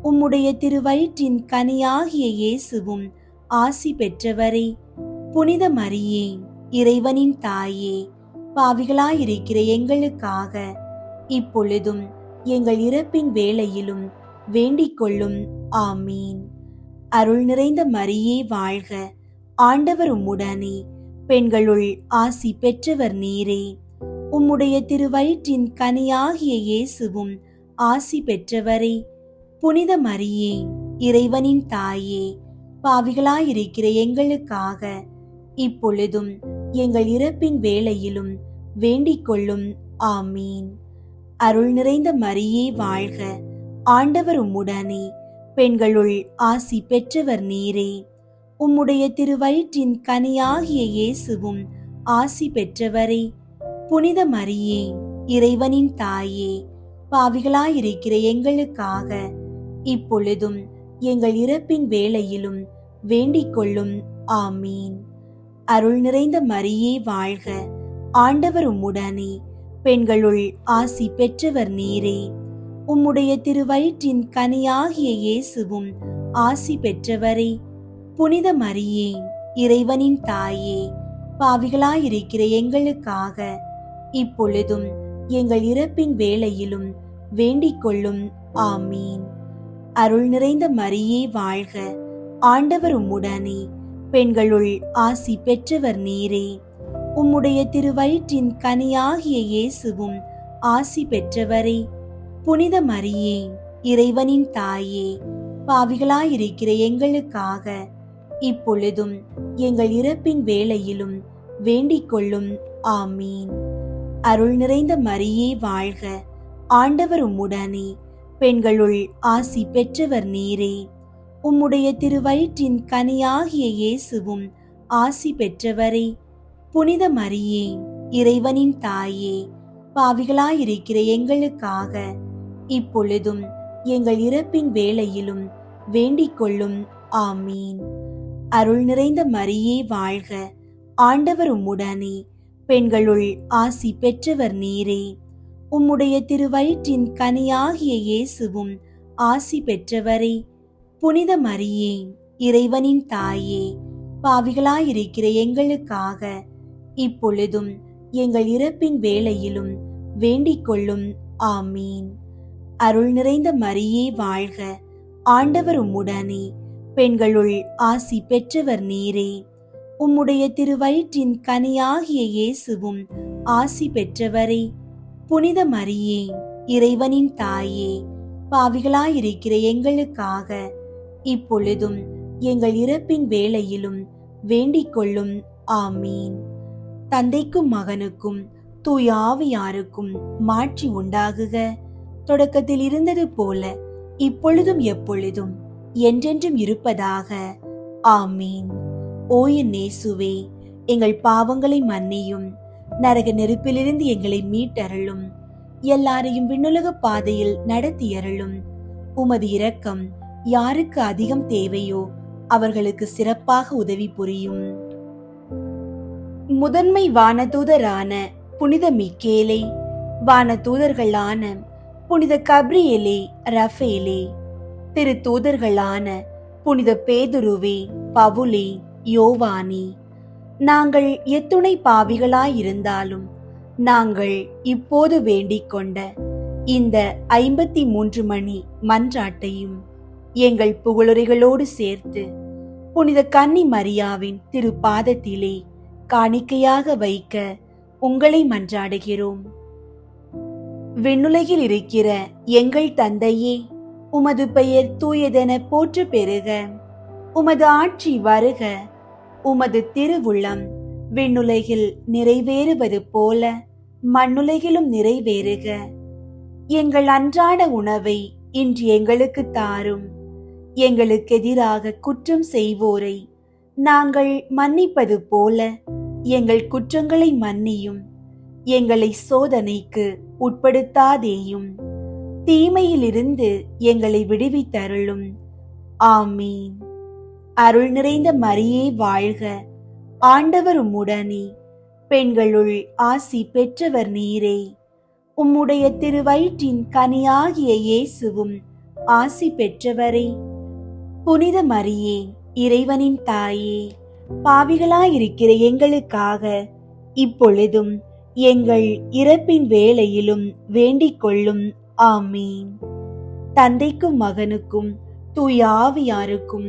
உம்முடைய திருவயிற்றின் கனியாகிய இயேசுவும் ஆசி பெற்றவரே. புனித மரியே, இறைவனின் தாயே, பாவிகளாயிருக்கிற எங்களுக்காக இப்பொழுதும் எங்கள் இறப்பின் வேளையிலும் வேண்டிக் கொள்ளும். ஆமீன். அருள் நிறைந்த மரியே வாழ்க, ஆண்டவர் உம்முடனே, பெண்களுள் ஆசி பெற்றவர் நீரே. உம்முடைய திருவயிற்றின் கனியாகிய இயேசுவும் ஆசி பெற்றவரே. புனித மரியே, இறைவனின் தாயே, பாவிகளாயிருக்கிற எங்களுக்காக இப்பொழுதும் எங்கள் இறப்பின் வேளையிலும் வேண்டிக் கொள்ளும். ஆமீன். அருள் நிறைந்த மரியே வாழ்க, ஆண்டவர் உம்முடனே, பெண்களுள் ஆசி பெற்றவர் நீரே. உம்முடைய திருவயிற்றின் கனியாகிய இயேசுவும் ஆசி பெற்றவரே. புனித மரியே, இறைவனின் தாயே, பாவிகளாயிருக்கிற எங்களுக்காக இப்பொழுதும் எங்கள் இறப்பின் வேளையிலும் வேண்டிக் கொள்ளும். ஆமீன். அருள் நிறைந்த மரியே வாழ்க, ஆண்டவர் உம்முடனே, பெண்களுள் ஆசி பெற்றவர் நீரே. உம்முடைய திருவயிற்றின் கனியாகிய இயேசுவும் ஆசி பெற்றவரே. புனித மரியே, இறைவனின் தாயே, பாவிகளாயிருக்கிற எங்களுக்காக இப்பொழுதும் எங்கள் இறப்பின் வேளையிலும் வேண்டிக் கொள்ளும். ஆமீன். அருள் நிறைந்த மரியே வாழ்க, ஆண்டவர் உம்முடனே, பெண்களுள் ஆசி பெற்றவர் நீரே. உம்முடைய திருவயிற்றின் கனியாகிய இயேசுவும் ஆசி பெற்றவரே. புனித மரியே, இறைவனின் தாயே, பாவிகளாயிருக்கிற எங்களுக்காக இப்பொழுதும் எங்கள் இறப்பின் வேளையிலும் வேண்டிக் கொள்ளும். ஆமீன். அருள் நிறைந்த மரியே வாழ்க, ஆண்டவர் உம்முடனே, பெண்களுள் ஆசி பெற்றவர் நீரே. உம்முடைய திருவயிற்றின் கனியாகிய இயேசுவும் ஆசி பெற்றவரே. புனித மரியே, இறைவனின் தாயே, பாவிகளாயிருக்கிற எங்களுக்காக இப்பொழுதும் எங்கள் இறப்பின் வேளையிலும் வேண்டிக் கொள்ளும். ஆமீன். அருள் நிறைந்த மரியே வாழ்க, ஆண்டவர் உம்முடனே, பெண்களுள் ஆசி பெற்றவர் நீரே. உம்முடைய திருவயிற்றின் கனியாகிய இயேசுவும் ஆசி பெற்றவரே. புனித மரியே, இறைவனின் தாயே, பாவிகளாயிருக்கிற எங்களுக்காக இப்பொழுதும் எங்கள் இறப்பின் வேளையிலும் வேண்டிக் கொள்ளும். ஆமீன். அருள் நிறைந்த மரியே வாழ்க, ஆண்டவர் உம்முடனே, பெண்களுள் ஆசி பெற்றவர் நீரே. உம்முடைய திருவயிற்றின் கனியாகிய இயேசுவும் ஆசி பெற்றவரே. புனித மரியே, இறைவனின் தாயே, பாவிகளாயிருக்கிற எங்களுக்காக இப்பொழுதும் எங்கள் இறப்பின் வேளையிலும் வேண்டிக் கொள்ளும். ஆமீன். தந்தைக்கும் மகனுக்கும் தூய ஆவியாருக்கும் மாட்சி உண்டாகுக. தொடக்கத்தில் இருந்தது போல இப்பொழுதும் எப்பொழுதும் என்றென்றும் இருப்பதாக. ஆமீன். ஓ என் இயேசுவே, எங்கள் பாவங்களை மன்னியும், நரக நெருப்பிலிருந்து எங்களை மீட்டருளும், எல்லாரையும் விண்ணுலக பாதையில் நடத்தியருளும். உமது இரக்கம் யாருக்கு அதிகம் தேவையோ அவர்களுக்கு சிறப்பாக உதவி புரியும். முதன்மை வானதூதரான புனித மிக்கேலே, வானதூதர்களான புனித கப்ரியேலே, ரஃபேலே, திரு தூதர்களான புனித பேதுருவே, பவுலே, யோவானே, நாங்கள் எத்துணை பாவிகளாயிருந்தாலும் நாங்கள் இப்போது வேண்டிக் கொண்ட இந்த 53 மணி மன்றாட்டையும் எங்கள் புகழுரைகளோடு சேர்த்து புனித கன்னி மரியாவின் திருப்பாதத்திலே காணிக்கையாக வைக்க உங்களை மன்றாடுகிறோம். விண்ணுலகில் இருக்கிற எங்கள் தந்தையே, உமது பெயர் தூயதென போற்ற பெறுக. உமது ஆட்சி வருக. உமது திருவுள்ளம் விண்ணுலகில் நிறைவேறுவது போல மண்ணுலகிலும் நிறைவேறுக. எங்கள் அன்றாட உணவை இன்று எங்களுக்கு தாரும். எங்களுக்கு எதிராக குற்றம் செய்வோரை நாங்கள் மன்னிப்பது போல எங்கள் குற்றங்களை மன்னியும். எங்களை சோதனைக்கு உட்படுத்தாதேயும், தீமையிலிருந்து எங்களை விடுவித்தருளும். ஆமீன். அருள் நிறைந்த மரியே வாழ்க. ஆண்டவர் உம்முடனே, பெண்களுள் ஆசி பெற்றவர் நீரே. உம்முடைய திருவயிற்றின் கனியாகிய இயேசுவும் ஆசி பெற்றவரே. புனித மரியே, இறைவனின் தாயே, பாவிகளாயிருக்கிற எங்களுக்காக இப்பொழுதும் எங்கள் இறப்பின் வேளையிலும் வேண்டிக் கொள்ளும். ஆமீன். தந்தைக்கும் மகனுக்கும் தூய ஆவியாருக்கும்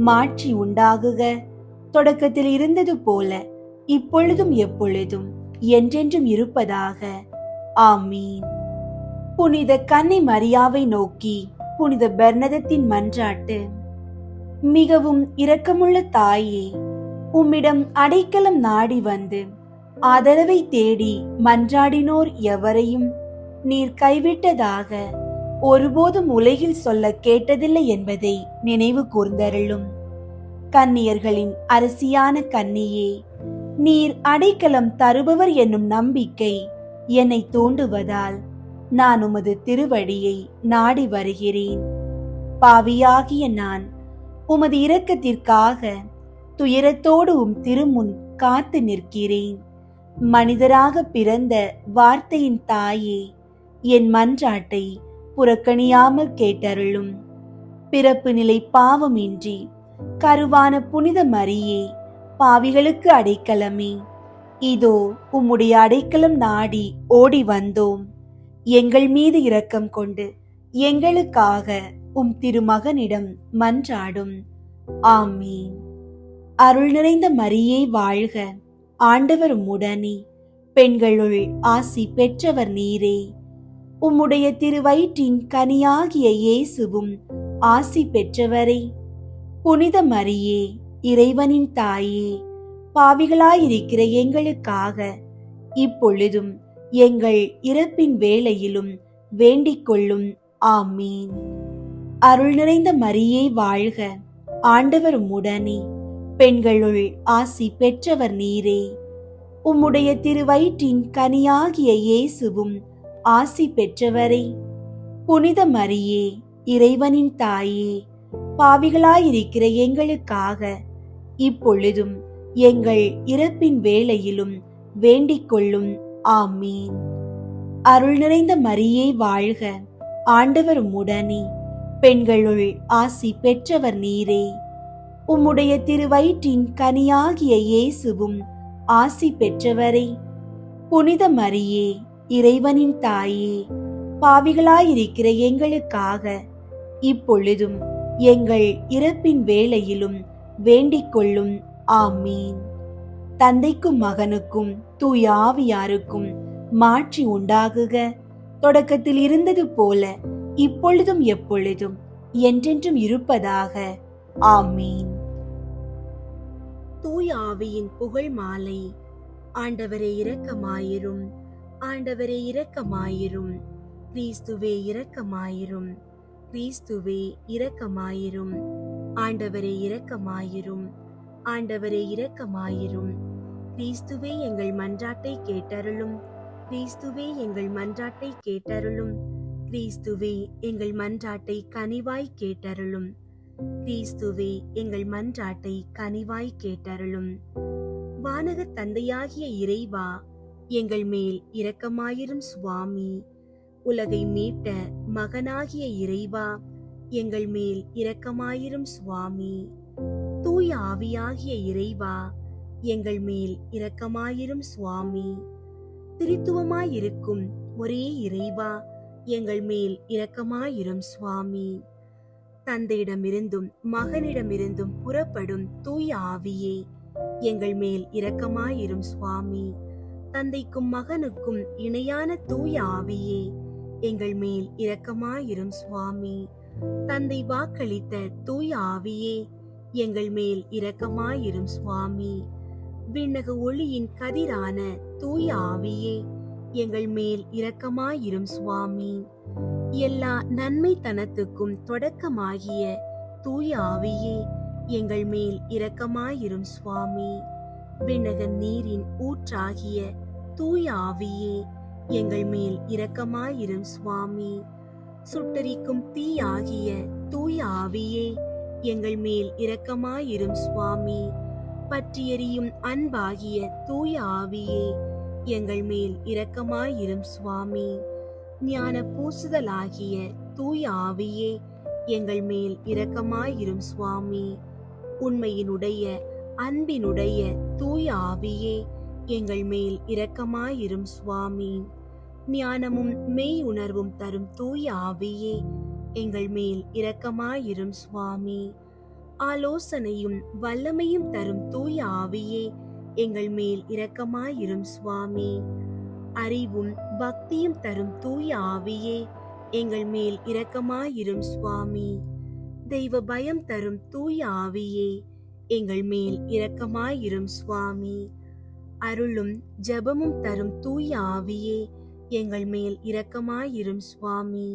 மாட்சி உண்டாகுக. தொடக்கத்தில் இருந்தது போல இப்பொழுதும் எப்பொழுதும் என்றென்றும் இருப்பதாக. ஆமீன். புனித கன்னி மரியாவை நோக்கி புனித பெர்னதத்தின் மன்றாட்டு. மிகவும் இரக்கமுள்ள தாயே, உம்மிடம் அடைக்கலம் நாடி வந்து ஆதரவை தேடி மன்றாடினோர் எவரையும் நீர் கைவிட்டதாக ஒருபோதும் உலகில் சொல்ல கேட்டதில்லை என்பதை நினைவு கூர்ந்தருளும். கன்னியர்களின் அரசியான கன்னியே, நீர் அடைக்கலம் தருபவர் என்னும் நம்பிக்கை என்னை தூண்டுவதால் நான் உமது திருவடியை நாடி வருகிறேன். பாவியாகிய நான் உமது இரக்கத்திற்காக துயரத்தோடு திருமுன் காத்து நிற்கிறேன். மனிதராக பிறந்த வார்த்தையின் தாயே, என் மன்றாட்டை புறக்கணியாமல் கேட்டருளும். பிறப்பு நிலை பாவமின்றி கருவான புனித மரியே, பாவிகளுக்கு அடைக்கலமே, இதோ உம்முடைய அடைக்கலம் நாடி ஓடி வந்தோம். எங்கள் மீது இரக்கம் கொண்டு எங்களுக்காக திருமகனிடம் மன்றாடும். ஆமீன். அருள் நிறைந்த மரியே வாழ்க. ஆண்டவர் உம்முடனே, பெண்களுள் ஆசி பெற்றவர் நீரே. உம்முடைய திருவயிற்றின் கனியாகிய இயேசுவும் ஆசி பெற்றவரே. புனித மரியே, இறைவனின் தாயே, பாவிகளாயிருக்கிற எங்களுக்காக இப்பொழுதும் எங்கள் இறப்பின் வேளையிலும் வேண்டிக் கொள்ளும். ஆமீன். அருள் நிறைந்த மரியே வாழ்க. ஆண்டவர் உம்முடனே, பெண்களுள் ஆசி பெற்றவர் நீரே. உம்முடைய திருவயிற்றின் கனியாகிய இயேசுவும் ஆசி பெற்றவரே. புனித மரியே, இறைவனின் தாயே, பாவிகளாயிருக்கிற எங்களுக்காக இப்பொழுதும் எங்கள் இறப்பின் வேளையிலும் வேண்டிக் கொள்ளும். ஆமீன். அருள் நிறைந்த மரியே வாழ்க. ஆண்டவர் உம்முடனே, பெண்களுள் ஆசி பெற்றவர் நீரே. உம்முடைய திருவயிற்றின் கனியாகிய இயேசுவும் ஆசி பெற்றவரே. புனித மரியே, இறைவனின் தாயே, பாவிகளாயிருக்கிற எங்களுக்காக இப்பொழுதும் எங்கள் இறப்பின் வேளையிலும் வேண்டிக் கொள்ளும். ஆமீன். தந்தைக்கும் மகனுக்கும் தூய ஆவியாருக்கும் மாட்சி உண்டாகுக. தொடக்கத்தில் இருந்தது போல இப்பொழுதும் எப்பொழுதும் என்றென்றும் இருப்பதாக. ஆமீன். தூய ஆவியின் புகழ் மாலை. ஆண்டவரே இரக்கமாயிரும். ஆண்டவரே இரக்கமாயிரும். கிறிஸ்துவே இரக்கமாயிரும். கிறிஸ்துவே இரக்கமாயிரும். ஆண்டவரே இரக்கமாயிரும். ஆண்டவரே இரக்கமாயிரும். கிறிஸ்துவே எங்கள் மன்றாட்டை கேட்டருளும். கிறிஸ்துவே எங்கள் மன்றாட்டை கேட்டருளும். கிறிஸ்துவே எங்கள் மன்றாட்டை கனிவாய் கேட்டருளும். கிறிஸ்துவே எங்கள் மன்றாட்டை கனிவாய் கேட்டருளும். வானக தந்தையாகிய இறைவா, எங்கள் மேல் இரக்கமாயிரும் சுவாமி. உலகை மீட்ட மகனாகிய இறைவா, எங்கள் மேல் இரக்கமாயிரும் சுவாமி. தூய ஆவியாகிய இறைவா, எங்கள் மேல் இரக்கமாயிரும் சுவாமி. திரித்துவமாயிருக்கும் ஒரே இறைவா, எங்கள் மேல் இரக்கமாயிரும் சுவாமி. தந்தையிடமிருந்தும் மகனிடமிருந்தும் புறப்படும் தூய ஆவியே, எங்கள் மேல் இரக்கமாயிரும் சுவாமி. தந்தைக்கும் மகனுக்கும் இணையான தூய ஆவியே, எங்கள் மேல் இரக்கமாயிரும் சுவாமி. தந்தை வாக்களித்த தூய ஆவியே, எங்கள் மேல் இரக்கமாயிரும் சுவாமி. விண்ணக ஒளியின் கதிரான தூய ஆவியே, எங்கள் மேல் இரக்கமாயிரும் சுவாமி. எல்லா நன்மைத்தனத்துக்கும் தொடக்கமாகிய தூய ஆவியே, எங்கள் மேல் இரக்கமாயிரும் சுவாமி. விண்ணக நீரின் ஊற்றாகிய தூய ஆவியே, எங்கள் மேல் இரக்கமாயிரும் சுவாமி. சுட்டரிக்கும் தீயாகிய தூய ஆவியே, எங்கள் மேல் இரக்கமாயிரும் சுவாமி. பற்றியெரியும் அன்பாகிய தூய ஆவியே, எங்கள் மேல் இரக்கமாயிரும் சுவாமி. ஞான பூசுதலாகிய தூய ஆவியே, எங்கள் மேல் இரக்கமாயிரும் சுவாமி. உண்மையினுடைய அன்பினுடைய தூய ஆவியே, எங்கள் மேல் இரக்கமாயிரும் சுவாமி. ஞானமும் மெய் உணர்வும் தரும் தூய ஆவியே, எங்கள் மேல் இரக்கமாயிரும் சுவாமி. ஆலோசனையும் வல்லமையும் தரும் தூய ஆவியே, எங்கள் மேல் இரக்கமாயிரும் சுவாமி. அறிவும் பக்தியும் தரும் தூய ஆவியே, எங்கள் மேல் இரக்கமாயிரும் சுவாமி. தெய்வ பயம் தரும் தூய ஆவியே, எங்கள் மேல் இரக்கமாயிரும் சுவாமி. அருளும் ஜெபமும் தரும் தூய ஆவியே, எங்கள் மேல் இரக்கமாயிரும் சுவாமி.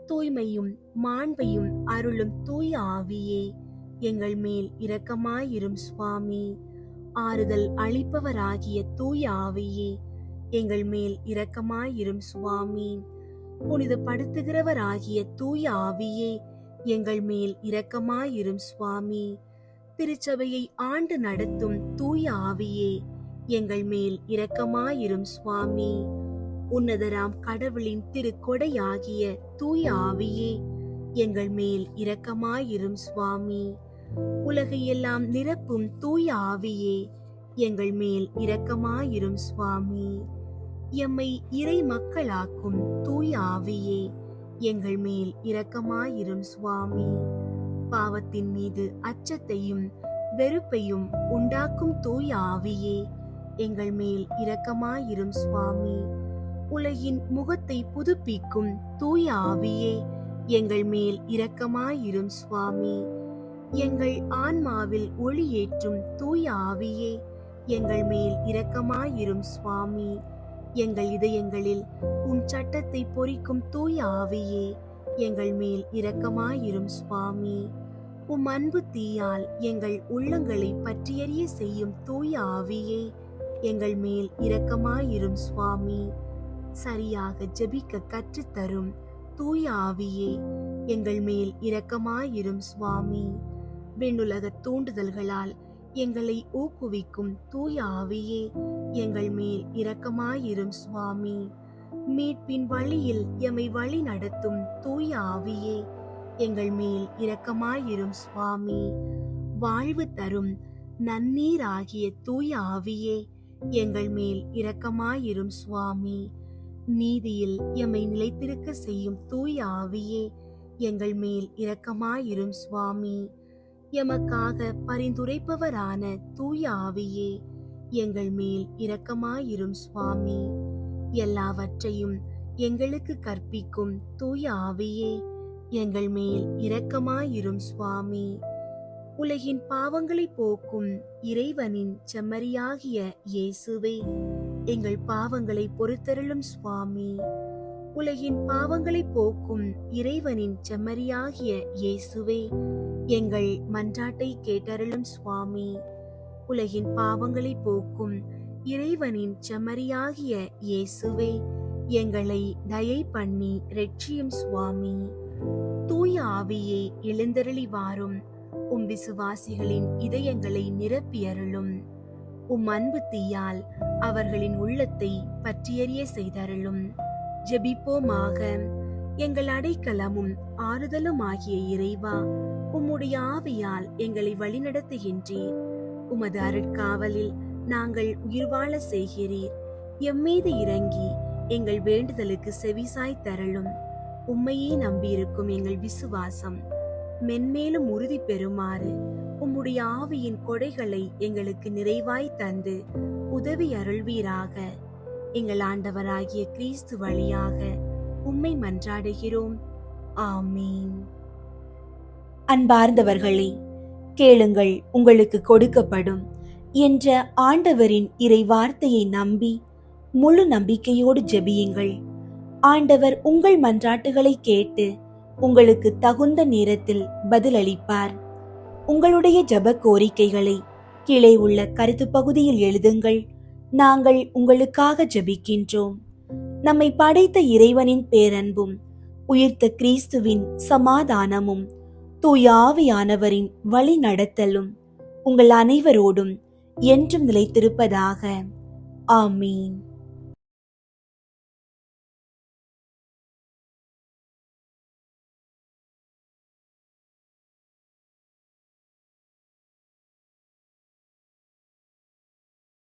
தூய்மையும் மாண்பையும் அருளும் தூய ஆவியே, எங்கள் மேல் இரக்கமாயிரும் சுவாமி. ஆறுதல் அளிப்பவராகிய தூய ஆவியே, எங்கள் மேல் இரக்கமாயிரும் சுவாமி. புனிதப்படுத்துகிறவராகிய தூய ஆவியே, எங்கள் மேல் இரக்கமாயிரும் சுவாமி. திருச்சபையை ஆண்டு நடத்தும் தூய ஆவியே, எங்கள் மேல் இரக்கமாயிரும் சுவாமி. உன்னதராம் கடவுளின் திருக்கொடையாகிய தூய ஆவியே, எங்கள் மேல் இரக்கமாயிரும் சுவாமி. உலகையெல்லாம் நிரப்பும் தூய ஆவியே, எங்கள் மேல் இரக்கமாயிரும் சுவாமி. எம்மை இறை மக்களாக்கும் தூய ஆவியே, எங்கள் மேல் இரக்கமாயிரும் சுவாமி. பாவத்தின் மீது அச்சத்தையும் வெறுப்பையும் உண்டாக்கும் தூய ஆவியே, எங்கள் மேல் இரக்கமாயிரும் சுவாமி. உலகின் முகத்தை புதுப்பிக்கும் தூய ஆவியே, எங்கள் மேல் இரக்கமாயிரும் சுவாமி. எங்கள் ஆன்மாவில் ஒளியேற்றும் தூய ஆவியே, எங்கள் மேல் இரக்கமாயிரும் சுவாமி. எங்கள் இதயங்களில் சட்டத்தை பொறிக்கும் தூய ஆவியே, எங்கள் மேல் இரக்கமாயிரும் சுவாமி. அன்பு தீயால் எங்கள் உள்ளங்களை பற்றியறிய செய்யும் தூய ஆவியே, எங்கள் மேல் இரக்கமாயிரும் சுவாமி. சரியாக ஜெபிக்க கற்றுத்தரும் தூய ஆவியே, எங்கள் மேல் இரக்கமாயிரும் சுவாமி. விண்ணுலக தூண்டுதல்களால் எங்களை ஊக்குவிக்கும் தூய ஆவியே, எங்கள் மேல் இரக்கமாயிரும் சுவாமி. மீட்பின் வழியில் எம்மை வழி நடத்தும் தூய ஆவியே, எங்கள் மேல் இரக்கமாயிரும் சுவாமி. வாழ்வு தரும் நன்னீராகிய தூய ஆவியே, எங்கள் மேல் இரக்கமாயிரும் சுவாமி. நீதியில் எம்மை நிலைத்திருக்க செய்யும் தூய ஆவியே, எங்கள் மேல் இரக்கமாயிரும் சுவாமி. எமக்காக பரிந்துரைப்பவரான தூய ஆவியே, எங்கள் மேல் இரக்கமாயிரும் சுவாமி. எல்லாவற்றையும் எங்களுக்கு கற்பிக்கும் தூய ஆவியே, எங்கள் மேல் இரக்கமாயிரும் சுவாமி. உலகின் பாவங்களை போக்கும் இறைவனின் செம்மறியாகிய இயேசுவே, எங்கள் பாவங்களை பொறுத்தருளும் சுவாமி. உலகின் பாவங்களை போக்கும் இறைவனின் செம்மறியாகிய இயேசுவே, எங்கள் மன்றாட்டை கேட்டருளும் சுவாமி. உலகின் பாவங்களை போக்கும் இறைவனின் செம்மறியாகிய இயேசுவே, எங்களை தயை பண்ணி இரட்சியும் சுவாமி. தூய ஆவியே எழுந்தருளி வாரும், விசுவாசிகளின் இதயங்களை நிரப்பியருளும். அன்பு தீயால் அவர்களின் உள்ளத்தை பற்றியறிய செய்தருளும். ஜெபிப்போமாக. எங்கள் அடைக்கலமும் ஆறுதலுமாகிய இறைவா, உம்முடைய ஆவியால் எங்களை வழிநடத்துகின்றீர். உமது அருட்காவலில் நாங்கள் உயிர் வாழ செய்கிறீர். எம்மீது இறங்கி எங்கள் வேண்டுதலுக்கு செவிசாய் தரலும். உம்மையே நம்பியிருக்கும் எங்கள் விசுவாசம் மென்மேலும் உறுதி பெறுமாறு உம்முடைய ஆவியின் கொடைகளை எங்களுக்கு நிறைவாய் தந்து உதவி அருள்வீராக. எங்கள் ஆண்டவராகிய கிறிஸ்து வழியாக உம்மை மன்றாடுகிறோம். ஆமீன். அன்பார்ந்தவர்களே, கேளுங்கள் உங்களுக்கு கொடுக்கப்படும் என்ற ஆண்டவரின் இறை வார்த்தையை நம்பி முழு நம்பிக்கையோடு ஜெபியுங்கள். ஆண்டவர் உங்கள் மன்றாட்டுகளை கேட்டு உங்களுக்கு தகுந்த நேரத்தில் பதிலளிப்பார். உங்களுடைய ஜெப கோரிக்கைகளை கீழே உள்ள கருத்து பகுதியில் எழுதுங்கள். நாங்கள் உங்களுக்காக ஜெபிக்கின்றோம். நம்மை படைத்த இறைவனின் பேரன்பும் உயிர்த்த கிறிஸ்துவின் சமாதானமும் தூய ஆவியானவரின் வழி நடத்தலும் உங்கள் அனைவரோடும் என்றும் நிலைத்திருப்பதாக. ஆமீன்.